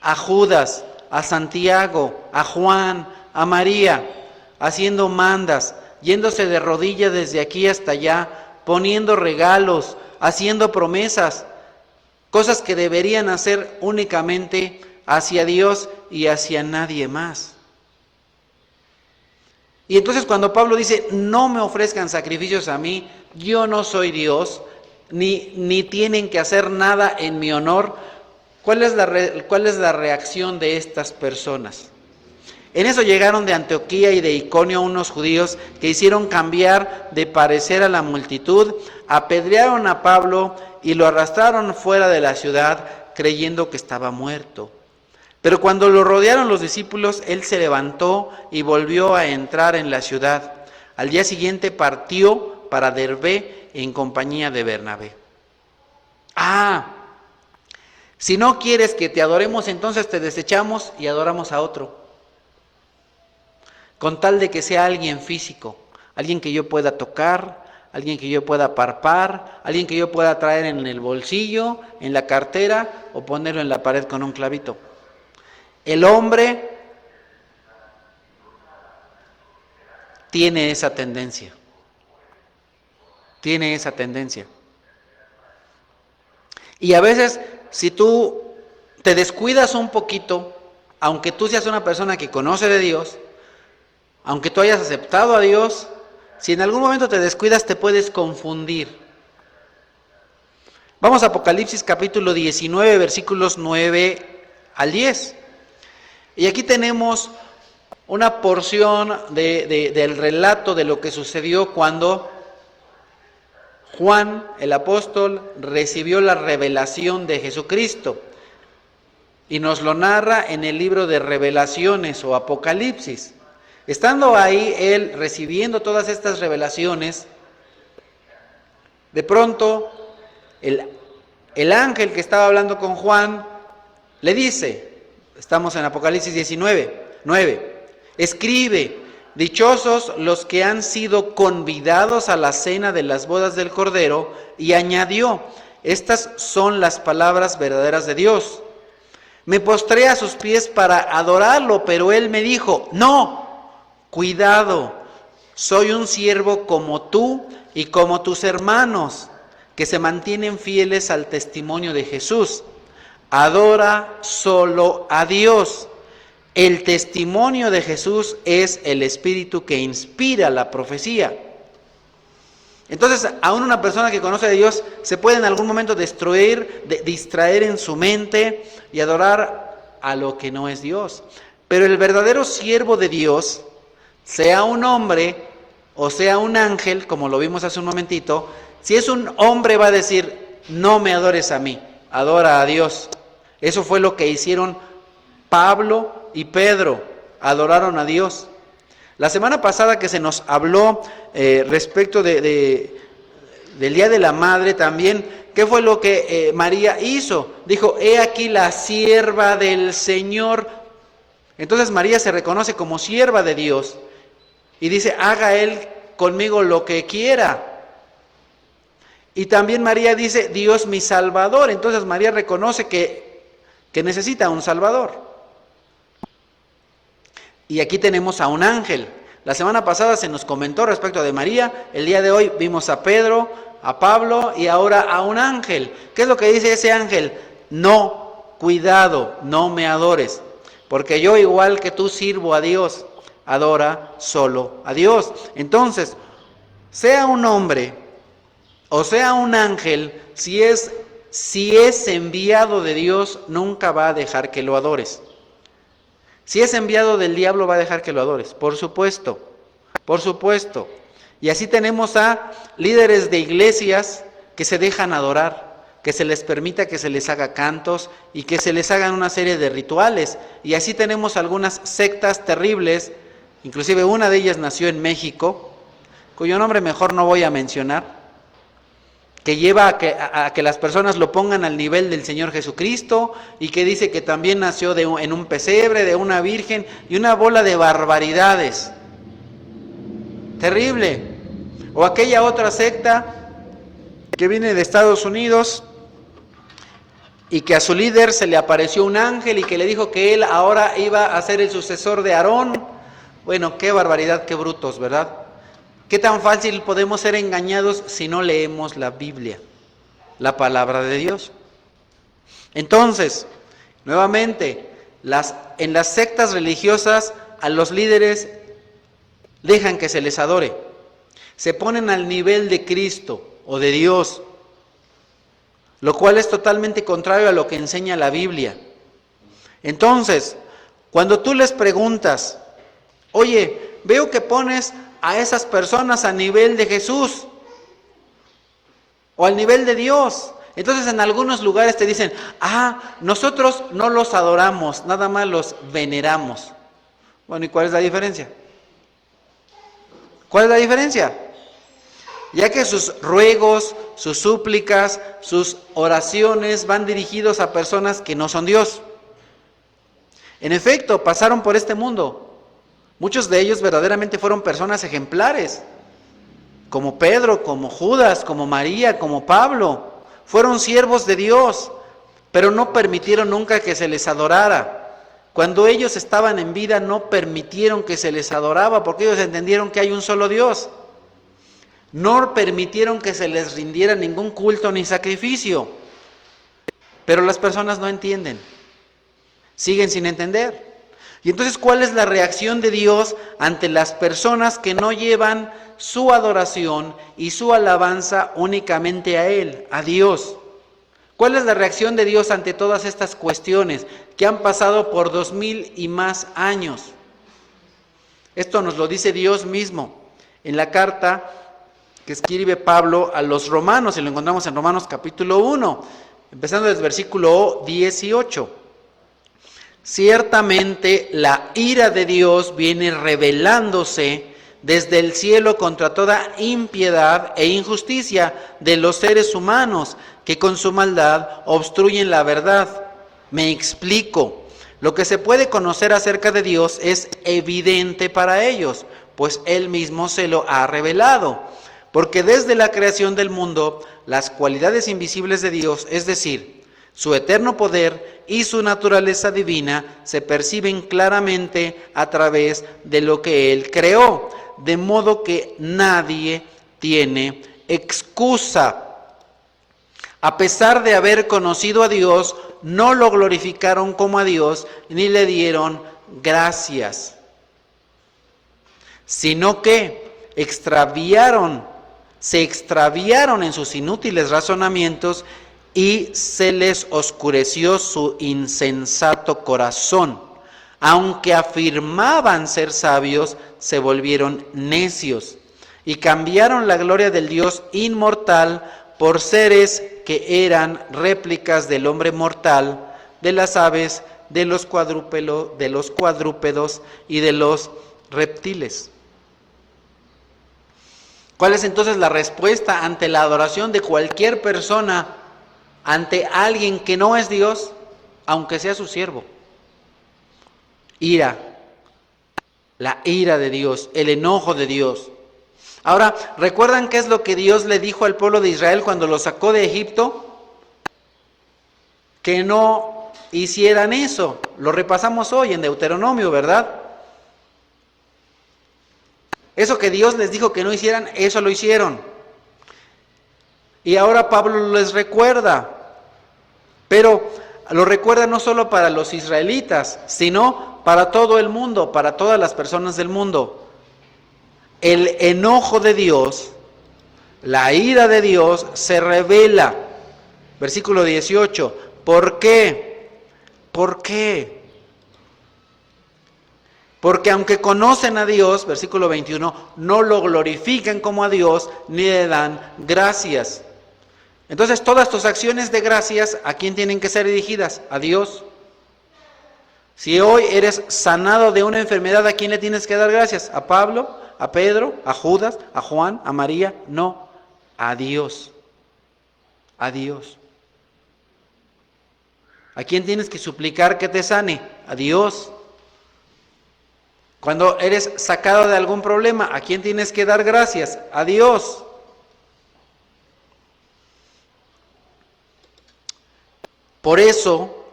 a Judas, a Santiago, a Juan, a María, haciendo mandas, yéndose de rodillas desde aquí hasta allá, poniendo regalos, haciendo promesas, cosas que deberían hacer únicamente hacia Dios y hacia nadie más. Y entonces cuando Pablo dice: no me ofrezcan sacrificios a mí, yo no soy Dios, ni tienen que hacer nada en mi honor, ¿cuál es la reacción de estas personas? En eso llegaron de Antioquía y de Iconio unos judíos que hicieron cambiar de parecer a la multitud, apedrearon a Pablo y lo arrastraron fuera de la ciudad, creyendo que estaba muerto. Pero cuando lo rodearon los discípulos, él se levantó y volvió a entrar en la ciudad. Al día siguiente partió para Derbe en compañía de Bernabé. Si no quieres que te adoremos, entonces te desechamos y adoramos a otro. Con tal de que sea alguien físico, alguien que yo pueda tocar, alguien que yo pueda palpar, alguien que yo pueda traer en el bolsillo, en la cartera o ponerlo en la pared con un clavito. El hombre tiene esa tendencia. Y a veces, si tú te descuidas un poquito, aunque tú seas una persona que conoce de Dios, aunque tú hayas aceptado a Dios, si en algún momento te descuidas, te puedes confundir. Vamos a Apocalipsis capítulo 19, versículos 9 al 10. Y aquí tenemos una porción del relato de lo que sucedió cuando Juan, el apóstol, recibió la revelación de Jesucristo. Y nos lo narra en el libro de Revelaciones o Apocalipsis. Estando ahí él recibiendo todas estas revelaciones, de pronto el ángel que estaba hablando con Juan le dice, estamos en Apocalipsis 19:9, escribe, dichosos los que han sido convidados a la cena de las bodas del Cordero, y añadió, estas son las palabras verdaderas de Dios. Me postré a sus pies para adorarlo, pero él me dijo, no, cuidado, soy un siervo como tú y como tus hermanos, que se mantienen fieles al testimonio de Jesús. Adora solo a Dios. El testimonio de Jesús es el espíritu que inspira la profecía. Entonces, aún una persona que conoce a Dios se puede en algún momento distraer en su mente y adorar a lo que no es Dios. Pero el verdadero siervo de Dios, sea un hombre o sea un ángel, como lo vimos hace un momentito, si es un hombre va a decir, no me adores a mí, adora a Dios. Eso fue lo que hicieron Pablo y Pedro, adoraron a Dios. La semana pasada que se nos habló respecto del Día de la Madre también, ¿qué fue lo que María hizo? Dijo, he aquí la sierva del Señor. Entonces María se reconoce como sierva de Dios y dice, haga Él conmigo lo que quiera. Y también María dice, Dios mi Salvador. Entonces María reconoce que necesita un Salvador. Y aquí tenemos a un ángel. La semana pasada se nos comentó respecto de María, el día de hoy vimos a Pedro, a Pablo y ahora a un ángel. ¿Qué es lo que dice ese ángel? No, cuidado, no me adores, porque yo igual que tú sirvo a Dios, adora solo a Dios. Entonces, sea un hombre o sea un ángel, si es enviado de Dios, nunca va a dejar que lo adores. Si es enviado del diablo, va a dejar que lo adores, por supuesto, por supuesto. Y así tenemos a líderes de iglesias que se dejan adorar, que se les permita que se les haga cantos y que se les hagan una serie de rituales. Y así tenemos algunas sectas terribles, inclusive una de ellas nació en México, cuyo nombre mejor no voy a mencionar, que lleva a que las personas lo pongan al nivel del Señor Jesucristo y que dice que también nació en un pesebre, de una virgen y una bola de barbaridades. Terrible. O aquella otra secta que viene de Estados Unidos y que a su líder se le apareció un ángel y que le dijo que él ahora iba a ser el sucesor de Aarón. Bueno, qué barbaridad, qué brutos, ¿verdad? ¿Qué tan fácil podemos ser engañados si no leemos la Biblia, la palabra de Dios? Entonces, nuevamente, en las sectas religiosas a los líderes dejan que se les adore. Se ponen al nivel de Cristo o de Dios, lo cual es totalmente contrario a lo que enseña la Biblia. Entonces, cuando tú les preguntas, oye, veo que pones a esas personas a nivel de Jesús o al nivel de Dios. Entonces en algunos lugares te dicen, nosotros no los adoramos, nada más los veneramos. Bueno, ¿y cuál es la diferencia? ¿Cuál es la diferencia? Ya que sus ruegos, sus súplicas, sus oraciones van dirigidos a personas que no son Dios. En efecto, pasaron por este mundo. Muchos de ellos verdaderamente fueron personas ejemplares, como Pedro, como Judas, como María, como Pablo. Fueron siervos de Dios, pero no permitieron nunca que se les adorara. Cuando ellos estaban en vida no permitieron que se les adoraba, porque ellos entendieron que hay un solo Dios. No permitieron que se les rindiera ningún culto ni sacrificio. Pero las personas no entienden, siguen sin entender. Y entonces, ¿cuál es la reacción de Dios ante las personas que no llevan su adoración y su alabanza únicamente a Él, a Dios? ¿Cuál es la reacción de Dios ante todas estas cuestiones que han pasado por 2000 y más años? Esto nos lo dice Dios mismo en la carta que escribe Pablo a los romanos, y lo encontramos en Romanos capítulo 1, empezando desde el versículo 18. Ciertamente la ira de Dios viene revelándose desde el cielo contra toda impiedad e injusticia de los seres humanos que con su maldad obstruyen la verdad. Me explico. Lo que se puede conocer acerca de Dios es evidente para ellos, pues Él mismo se lo ha revelado. Porque desde la creación del mundo, las cualidades invisibles de Dios, es decir, su eterno poder y su naturaleza divina, se perciben claramente a través de lo que Él creó, de modo que nadie tiene excusa. A pesar de haber conocido a Dios, no lo glorificaron como a Dios, ni le dieron gracias, sino que se extraviaron en sus inútiles razonamientos y se les oscureció su insensato corazón. Aunque afirmaban ser sabios, se volvieron necios y cambiaron la gloria del Dios inmortal por seres que eran réplicas del hombre mortal, de las aves, de los cuadrúpedos y de los reptiles. ¿Cuál es entonces la respuesta ante la adoración de cualquier persona ante alguien que no es Dios, aunque sea su siervo? Ira, la ira de Dios, el enojo de Dios. Ahora, ¿recuerdan qué es lo que Dios le dijo al pueblo de Israel cuando lo sacó de Egipto? Que no hicieran eso. Lo repasamos hoy en Deuteronomio, ¿verdad? Eso que Dios les dijo que no hicieran, eso lo hicieron. Y ahora Pablo les recuerda. Pero lo recuerda no solo para los israelitas, sino para todo el mundo, para todas las personas del mundo. El enojo de Dios, la ira de Dios se revela. Versículo 18. ¿Por qué? ¿Por qué? Porque aunque conocen a Dios, versículo 21, no lo glorifican como a Dios, ni le dan gracias. Entonces todas tus acciones de gracias, ¿a quién tienen que ser dirigidas? A Dios. Si hoy eres sanado de una enfermedad, ¿a quién le tienes que dar gracias? ¿A Pablo? ¿A Pedro? ¿A Judas? ¿A Juan? ¿A María? No, a Dios. A Dios. ¿A quién tienes que suplicar que te sane? A Dios. Cuando eres sacado de algún problema, ¿a quién tienes que dar gracias? A Dios. Por eso,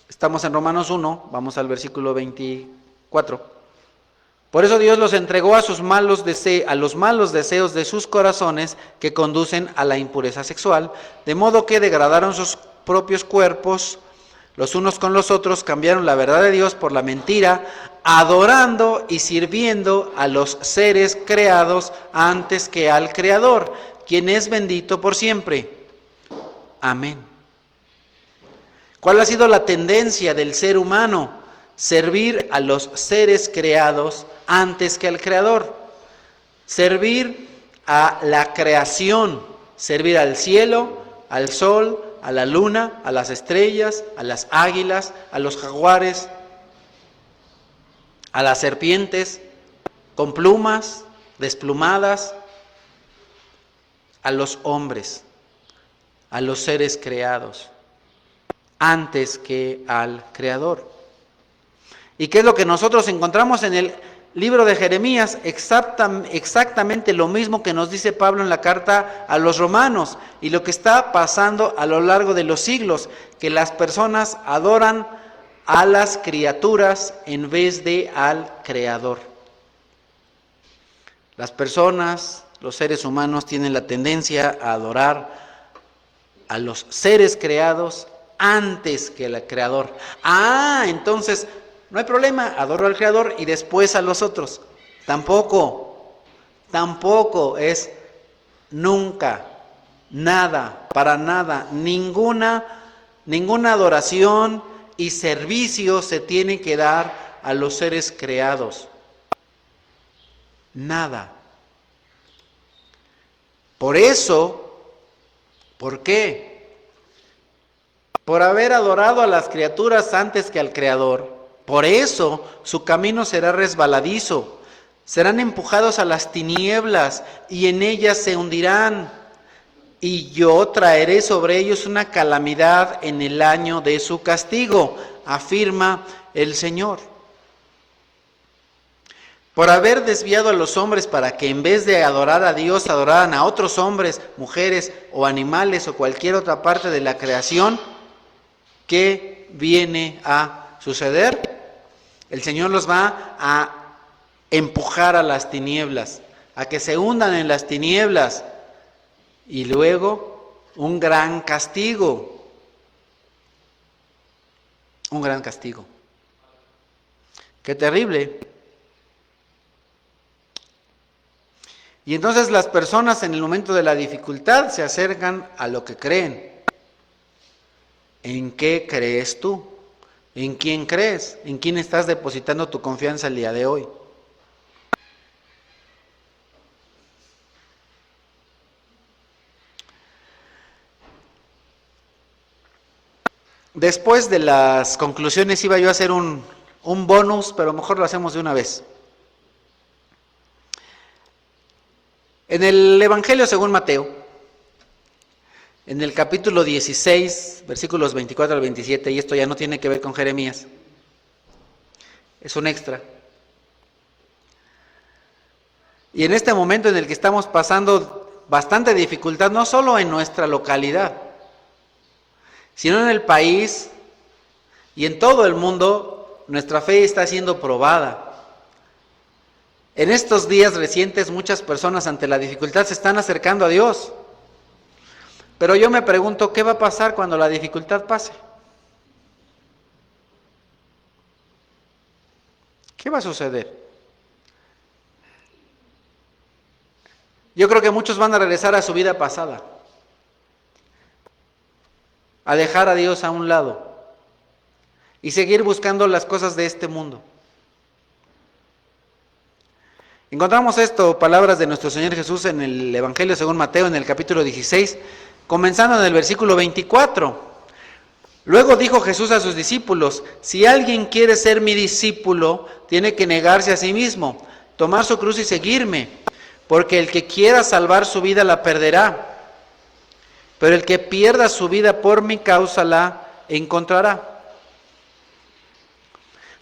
estamos en Romanos 1, vamos al versículo 24. Por eso Dios los entregó a los malos deseos de sus corazones que conducen a la impureza sexual, de modo que degradaron sus propios cuerpos los unos con los otros, cambiaron la verdad de Dios por la mentira, adorando y sirviendo a los seres creados antes que al Creador, quien es bendito por siempre. Amén. ¿Cuál ha sido la tendencia del ser humano? Servir a los seres creados antes que al Creador. Servir a la creación, servir al cielo, al sol, a la luna, a las estrellas, a las águilas, a los jaguares, a las serpientes con plumas, desplumadas, a los hombres, a los seres creados, antes que al Creador. ¿Y qué es lo que nosotros encontramos en el libro de Jeremías? Exactamente lo mismo que nos dice Pablo en la carta a los romanos, y lo que está pasando a lo largo de los siglos, que las personas adoran a las criaturas en vez de al Creador. Las personas, los seres humanos, tienen la tendencia a adorar a los seres creados antes que al Creador. Entonces no hay problema, adoro al Creador y después a los otros. Tampoco es nunca, nada, para nada, ninguna adoración y servicio se tiene que dar a los seres creados. nada. Por eso, ¿por qué? Por haber adorado a las criaturas antes que al Creador. Por eso su camino será resbaladizo. Serán empujados a las tinieblas y en ellas se hundirán. Y yo traeré sobre ellos una calamidad en el año de su castigo, afirma el Señor. Por haber desviado a los hombres para que en vez de adorar a Dios, adoraran a otros hombres, mujeres o animales o cualquier otra parte de la creación, ¿qué viene a suceder? El Señor los va a empujar a las tinieblas, a que se hundan en las tinieblas, y luego un gran castigo. Un gran castigo. ¡Qué terrible! Y entonces las personas en el momento de la dificultad se acercan a lo que creen. ¿En qué crees tú? ¿En quién crees? ¿En quién estás depositando tu confianza el día de hoy? Después de las conclusiones iba yo a hacer un bonus, pero mejor lo hacemos de una vez. En el Evangelio según Mateo, en el capítulo 16, versículos 24 al 27, y esto ya no tiene que ver con Jeremías, es un extra. Y en este momento en el que estamos pasando bastante dificultad, no solo en nuestra localidad, sino en el país y en todo el mundo, nuestra fe está siendo probada. En estos días recientes, muchas personas ante la dificultad se están acercando a Dios. Pero yo me pregunto, ¿qué va a pasar cuando la dificultad pase? ¿Qué va a suceder? Yo creo que muchos van a regresar a su vida pasada, a dejar a Dios a un lado y seguir buscando las cosas de este mundo. Encontramos esto, palabras de nuestro Señor Jesús en el Evangelio según Mateo, en el capítulo 16, comenzando en el versículo 24. Luego dijo Jesús a sus discípulos: si alguien quiere ser mi discípulo, tiene que negarse a sí mismo, tomar su cruz y seguirme, porque el que quiera salvar su vida la perderá, pero el que pierda su vida por mi causa la encontrará.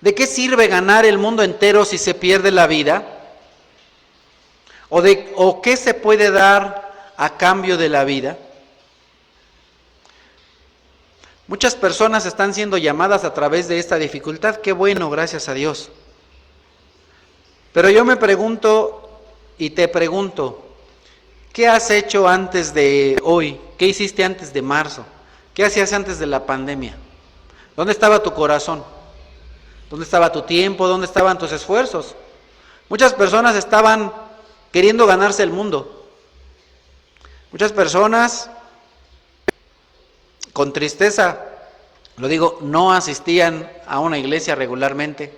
¿De qué sirve ganar el mundo entero si se pierde la vida? ¿O qué se puede dar a cambio de la vida? Muchas personas están siendo llamadas a través de esta dificultad. Qué bueno, gracias a Dios. Pero yo me pregunto y te pregunto, ¿qué has hecho antes de hoy? ¿Qué hiciste antes de marzo? ¿Qué hacías antes de la pandemia? ¿Dónde estaba tu corazón? ¿Dónde estaba tu tiempo? ¿Dónde estaban tus esfuerzos? Muchas personas estaban queriendo ganarse el mundo. Muchas personas, con tristeza, lo digo, no asistían a una iglesia regularmente,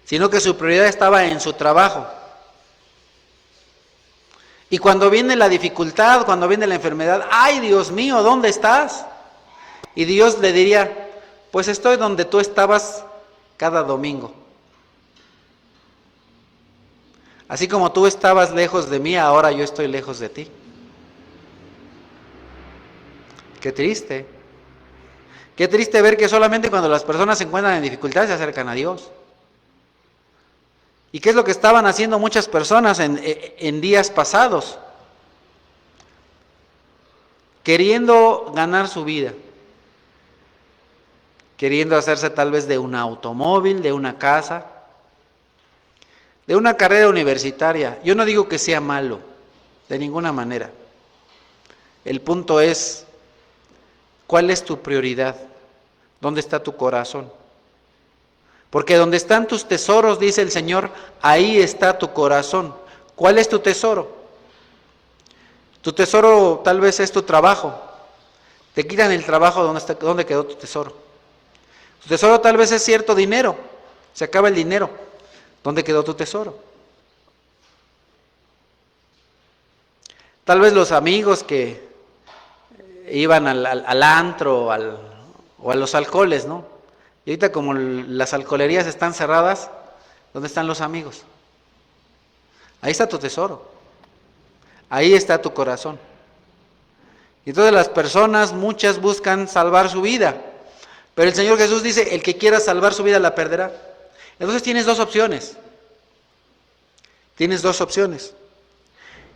sino que su prioridad estaba en su trabajo. Y cuando viene la dificultad, cuando viene la enfermedad, ¡ay, Dios mío, ¿dónde estás? Y Dios le diría: pues estoy donde tú estabas cada domingo. Así como tú estabas lejos de mí, ahora yo estoy lejos de ti. Qué triste. Qué triste ver que solamente cuando las personas se encuentran en dificultad se acercan a Dios. ¿Y qué es lo que estaban haciendo muchas personas en días pasados? Queriendo ganar su vida. Queriendo hacerse tal vez de un automóvil, de una casa, de una carrera universitaria. Yo no digo que sea malo, de ninguna manera. El punto es, ¿cuál es tu prioridad? ¿Dónde está tu corazón? Porque donde están tus tesoros, dice el Señor, ahí está tu corazón. ¿Cuál es tu tesoro? Tu tesoro tal vez es tu trabajo. Te quitan el trabajo, ¿dónde quedó tu tesoro? Tu tesoro tal vez es cierto dinero. Se acaba el dinero. ¿Dónde quedó tu tesoro? Tal vez los amigos que iban al antro o a los alcoholes, ¿no? Y ahorita como las alcoholerías están cerradas, ¿dónde están los amigos? Ahí está tu tesoro. Ahí está tu corazón. Y entonces las personas, muchas buscan salvar su vida. Pero el Señor Jesús dice, el que quiera salvar su vida la perderá. Entonces tienes dos opciones. Tienes dos opciones.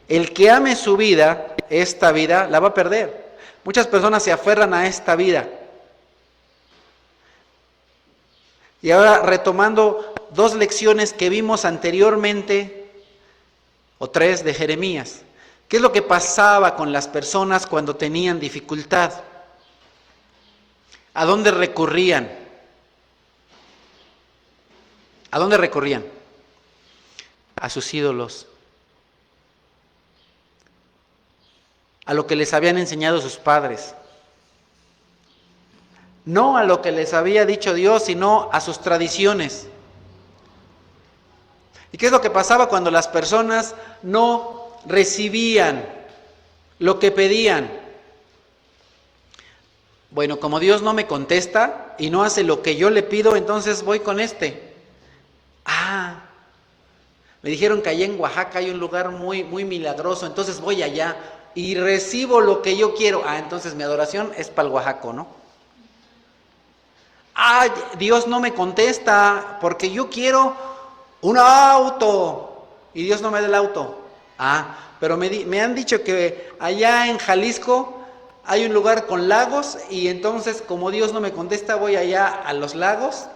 El que ame su vida, esta vida, la va a perder. Muchas personas se aferran a esta vida. Y ahora retomando dos lecciones que vimos anteriormente, o tres de Jeremías. ¿Qué es lo que pasaba con las personas cuando tenían dificultad? ¿A dónde recurrían? ¿A dónde recurrían? A sus ídolos. A lo que les habían enseñado sus padres. No a lo que les había dicho Dios, sino a sus tradiciones. ¿Y qué es lo que pasaba cuando las personas no recibían lo que pedían? Bueno, como Dios no me contesta y no hace lo que yo le pido, entonces voy con este. Me dijeron que allá en Oaxaca hay un lugar muy, muy milagroso, entonces voy allá y recibo lo que yo quiero. Entonces mi adoración es para el oaxaco, ¿no? Dios no me contesta porque yo quiero un auto y Dios no me da el auto. Pero me han dicho que allá en Jalisco hay un lugar con lagos y entonces como Dios no me contesta voy allá a los lagos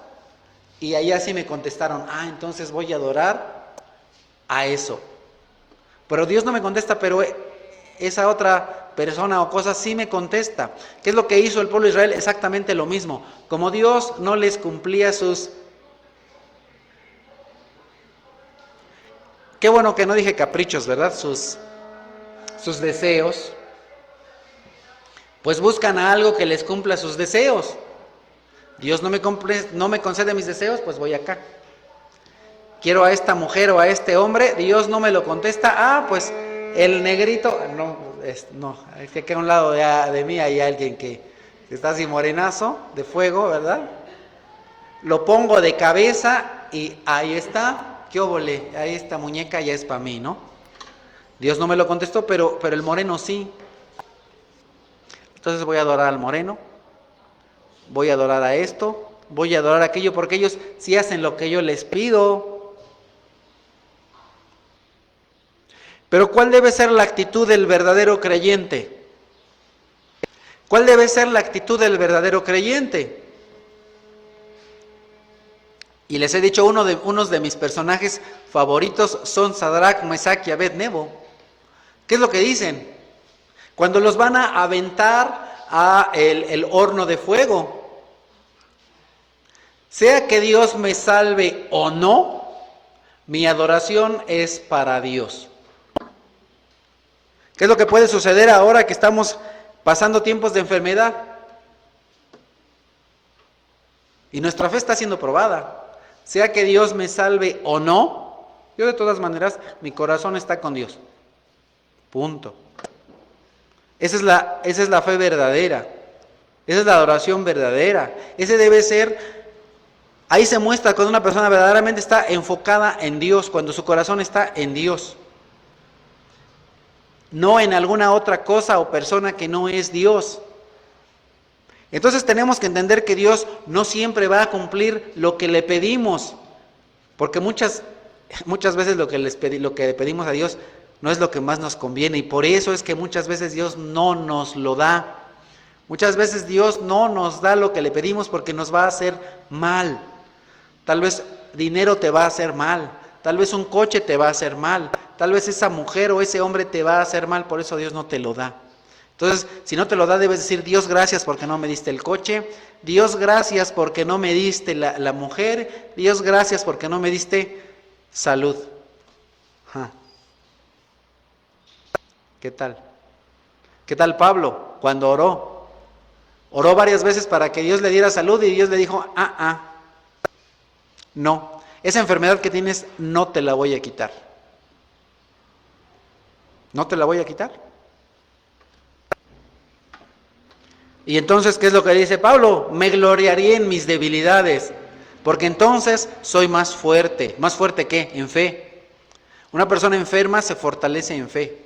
y allá sí me contestaron. Entonces voy a adorar a eso. Pero Dios no me contesta, pero esa otra persona o cosa sí me contesta. ¿Qué es lo que hizo el pueblo de Israel? Exactamente lo mismo. Como Dios no les cumplía sus... Qué bueno que no dije caprichos, ¿verdad? Sus deseos. Pues buscan a algo que les cumpla sus deseos. Dios no me concede mis deseos, pues voy acá. Quiero a esta mujer o a este hombre, Dios no me lo contesta. Pues el negrito, es que a un lado de mí hay alguien que está así morenazo, de fuego, ¿verdad? Lo pongo de cabeza y ahí está, qué óvole, ahí esta muñeca ya es para mí, ¿no? Dios no me lo contestó, pero el moreno sí. Entonces voy a adorar al moreno, voy a adorar a esto, voy a adorar a aquello, porque ellos sí hacen lo que yo les pido. Pero ¿cuál debe ser la actitud del verdadero creyente? ¿Cuál debe ser la actitud del verdadero creyente? Y les he dicho, unos de mis personajes favoritos son Sadrach, Mesach y Abed-Nego. ¿Qué es lo que dicen? Cuando los van a aventar a el horno de fuego. Sea que Dios me salve o no, mi adoración es para Dios. ¿Qué es lo que puede suceder ahora que estamos pasando tiempos de enfermedad? Y nuestra fe está siendo probada. Sea que Dios me salve o no, yo de todas maneras, mi corazón está con Dios. Punto. Esa es la fe verdadera. Esa es la adoración verdadera. Ese debe ser, ahí se muestra cuando una persona verdaderamente está enfocada en Dios, cuando su corazón está en Dios. No en alguna otra cosa o persona que no es Dios. Entonces tenemos que entender que Dios no siempre va a cumplir lo que le pedimos, porque muchas veces lo que le pedimos a Dios no es lo que más nos conviene, y por eso es que muchas veces Dios no nos lo da. Muchas veces Dios no nos da lo que le pedimos porque nos va a hacer mal. Tal vez dinero te va a hacer mal, tal vez un coche te va a hacer mal, tal vez esa mujer o ese hombre te va a hacer mal, por eso Dios no te lo da. Entonces, si no te lo da, debes decir, Dios, gracias porque no me diste el coche, Dios, gracias porque no me diste la mujer, Dios, gracias porque no me diste salud. ¿Qué tal? ¿Qué tal Pablo cuando oró? Oró varias veces para que Dios le diera salud y Dios le dijo, no, esa enfermedad que tienes no te la voy a quitar. No te la voy a quitar. Y entonces, ¿qué es lo que dice Pablo? Me gloriaré en mis debilidades, porque entonces soy más fuerte. ¿Más fuerte qué? En fe. Una persona enferma se fortalece en fe,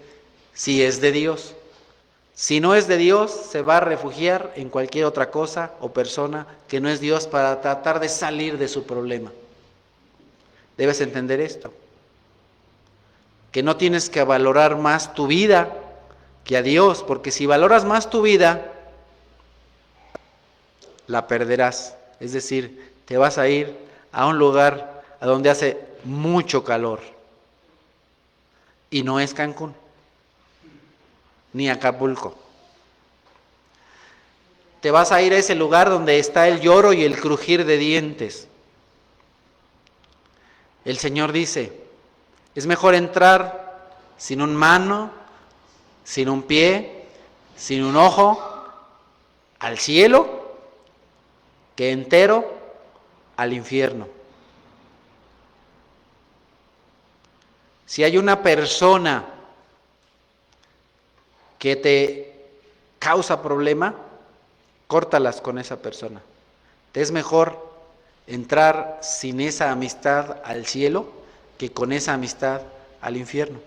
si es de Dios. Si no es de Dios, se va a refugiar en cualquier otra cosa o persona que no es Dios para tratar de salir de su problema. Debes entender esto, que no tienes que valorar más tu vida que a Dios, porque si valoras más tu vida, la perderás. Es decir, te vas a ir a un lugar a donde hace mucho calor. Y no es Cancún, ni Acapulco. Te vas a ir a ese lugar donde está el lloro y el crujir de dientes. El Señor dice, es mejor entrar sin un mano, sin un pie, sin un ojo, al cielo, que entero al infierno. Si hay una persona que te causa problema, córtalas con esa persona. Te es mejor entrar sin esa amistad al cielo que con esa amistad al infierno.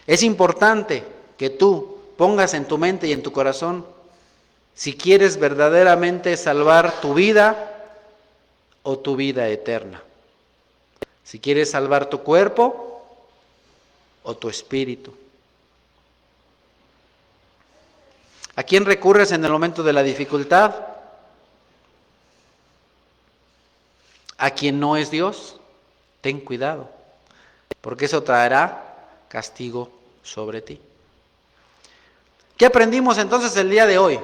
Es importante que tú pongas en tu mente y en tu corazón si quieres verdaderamente salvar tu vida o tu vida eterna. Si quieres salvar tu cuerpo o tu espíritu. ¿A quién recurres en el momento de la dificultad? ¿A quien no es Dios? Ten cuidado, porque eso traerá castigo sobre ti. ¿Qué aprendimos entonces el día de hoy?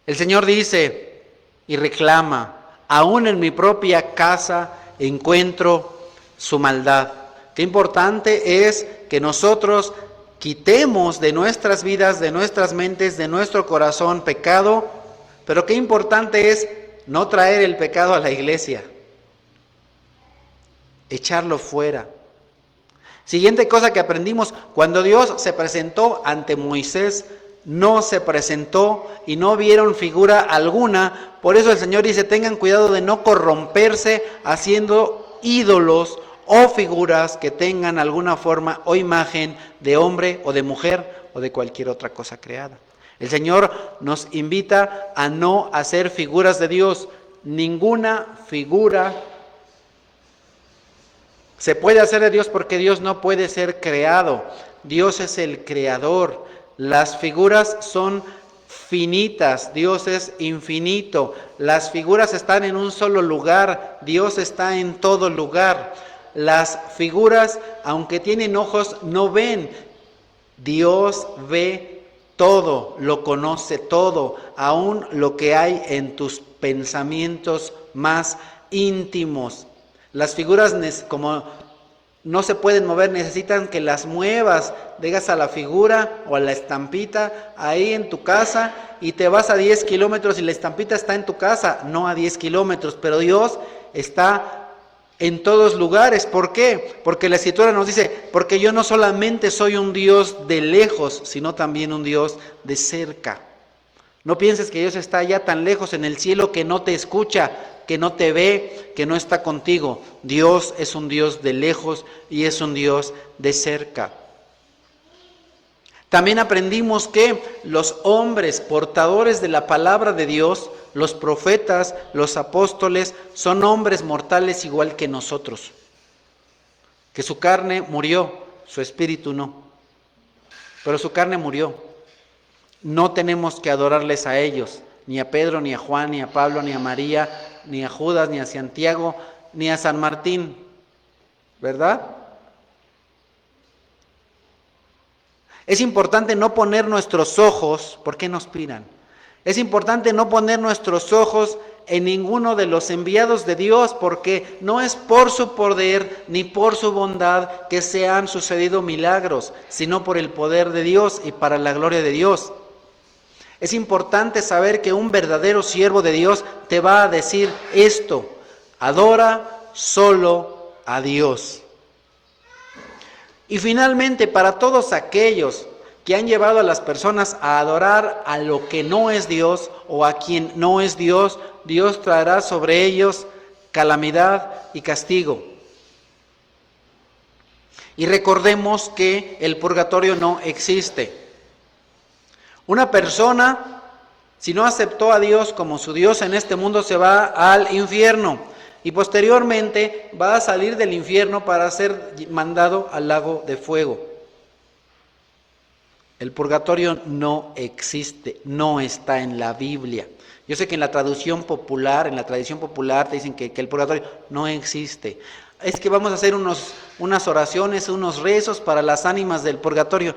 El Señor dice y reclama, aún en mi propia casa encuentro su maldad. Qué importante es que nosotros quitemos de nuestras vidas, de nuestras mentes, de nuestro corazón pecado, pero qué importante es no traer el pecado a la iglesia, echarlo fuera. Siguiente cosa que aprendimos, cuando Dios se presentó ante Moisés, no se presentó y no vieron figura alguna. Por eso el Señor dice, tengan cuidado de no corromperse haciendo ídolos o figuras que tengan alguna forma o imagen de hombre o de mujer o de cualquier otra cosa creada. El Señor nos invita a no hacer figuras de Dios. Ninguna figura se puede hacer de Dios porque Dios no puede ser creado. Dios es el creador. Las figuras son finitas, Dios es infinito. Las figuras están en un solo lugar, Dios está en todo lugar. Las figuras, aunque tienen ojos, no ven. Dios ve todo, lo conoce todo, aún lo que hay en tus pensamientos más íntimos. Las figuras, como no se pueden mover, necesitan que las muevas, dejas a la figura o a la estampita ahí en tu casa y te vas a 10 kilómetros y la estampita está en tu casa, no a 10 kilómetros, pero Dios está en todos lugares. ¿Por qué? Porque la Escritura nos dice, porque yo no solamente soy un Dios de lejos, sino también un Dios de cerca. No pienses que Dios está allá tan lejos en el cielo que no te escucha, que no te ve, que no está contigo. Dios es un Dios de lejos y es un Dios de cerca. También aprendimos que los hombres portadores de la palabra de Dios, los profetas, los apóstoles, son hombres mortales igual que nosotros. Que su carne murió, su espíritu no. Pero su carne murió. No tenemos que adorarles a ellos, ni a Pedro, ni a Juan, ni a Pablo, ni a María, ni a Judas, ni a Santiago, ni a San Martín, ¿verdad? Es importante no poner nuestros ojos, ¿por qué nos miran? Es importante no poner nuestros ojos en ninguno de los enviados de Dios, porque no es por su poder ni por su bondad que se han sucedido milagros, sino por el poder de Dios y para la gloria de Dios. Es importante saber que un verdadero siervo de Dios te va a decir esto: adora solo a Dios. Y finalmente, para todos aquellos que han llevado a las personas a adorar a lo que no es Dios o a quien no es Dios, Dios traerá sobre ellos calamidad y castigo. Y recordemos que el purgatorio no existe. Una persona, si no aceptó a Dios como su Dios en este mundo, se va al infierno y posteriormente va a salir del infierno para ser mandado al lago de fuego. El purgatorio no existe, no está en la Biblia. Yo sé que en la tradición popular te dicen que el purgatorio no existe. Es que vamos a hacer unas oraciones, unos rezos para las ánimas del purgatorio.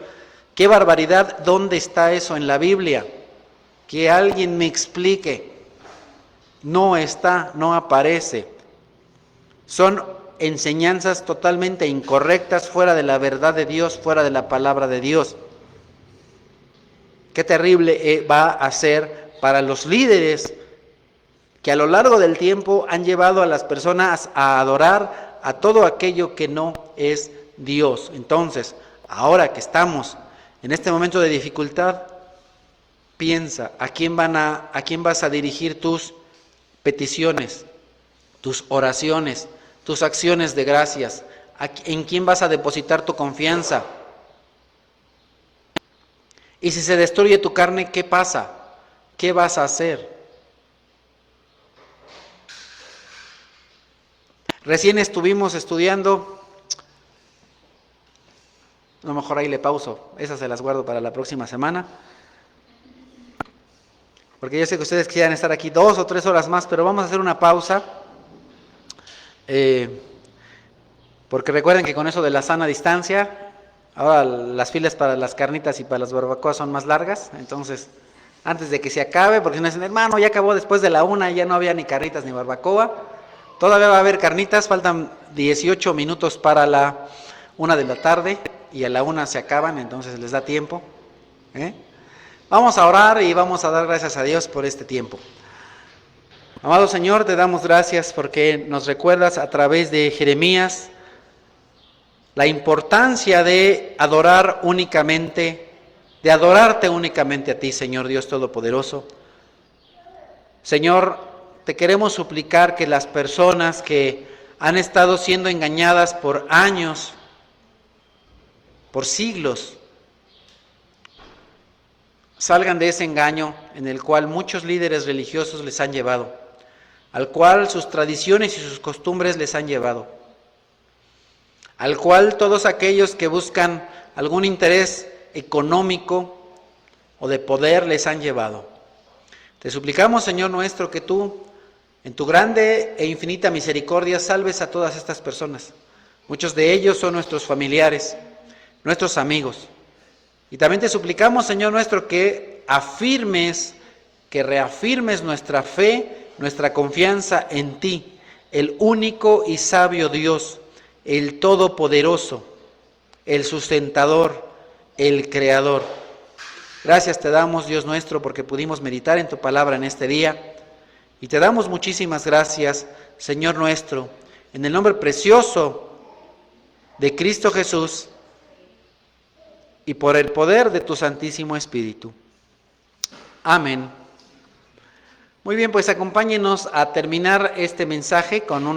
¡Qué barbaridad! ¿Dónde está eso en la Biblia? Que alguien me explique. No está, no aparece. Son enseñanzas totalmente incorrectas, fuera de la verdad de Dios, fuera de la palabra de Dios. Qué terrible va a ser para los líderes que a lo largo del tiempo han llevado a las personas a adorar a todo aquello que no es Dios. Entonces, ahora que estamos en este momento de dificultad, piensa a quién vas a dirigir tus peticiones, tus oraciones, tus acciones de gracias, en quién vas a depositar tu confianza. Y si se destruye tu carne, ¿qué pasa? ¿Qué vas a hacer? Recién estuvimos estudiando, a lo mejor ahí le pauso, esas se las guardo para la próxima semana, porque yo sé que ustedes quieran estar aquí 2 o 3 horas más, pero vamos a hacer una pausa, porque recuerden que con eso de la sana distancia, ahora las filas para las carnitas y para las barbacoas son más largas, entonces antes de que se acabe, porque si no dicen, hermano, ya acabó después de la 1, ya no había ni carnitas ni barbacoa, todavía va a haber carnitas, faltan 18 minutos para la 1 de la tarde y a la 1 se acaban, entonces les da tiempo. Vamos a orar y vamos a dar gracias a Dios por este tiempo. Amado Señor, te damos gracias porque nos recuerdas a través de Jeremías la importancia de adorar únicamente, de adorarte únicamente a ti, Señor Dios Todopoderoso. Señor, te queremos suplicar que las personas que han estado siendo engañadas por años, por siglos, salgan de ese engaño en el cual muchos líderes religiosos les han llevado, al cual sus tradiciones y sus costumbres les han llevado, al cual todos aquellos que buscan algún interés económico o de poder les han llevado. Te suplicamos, Señor nuestro, que tú, en tu grande e infinita misericordia, salves a todas estas personas. Muchos de ellos son nuestros familiares, nuestros amigos. Y también te suplicamos, Señor nuestro, que reafirmes nuestra fe, nuestra confianza en ti, el único y sabio Dios, el Todopoderoso, el Sustentador, el Creador. Gracias te damos, Dios nuestro, porque pudimos meditar en tu palabra en este día. Y te damos muchísimas gracias, Señor nuestro, en el nombre precioso de Cristo Jesús y por el poder de tu Santísimo Espíritu. Amén. Muy bien, pues acompáñenos a terminar este mensaje con un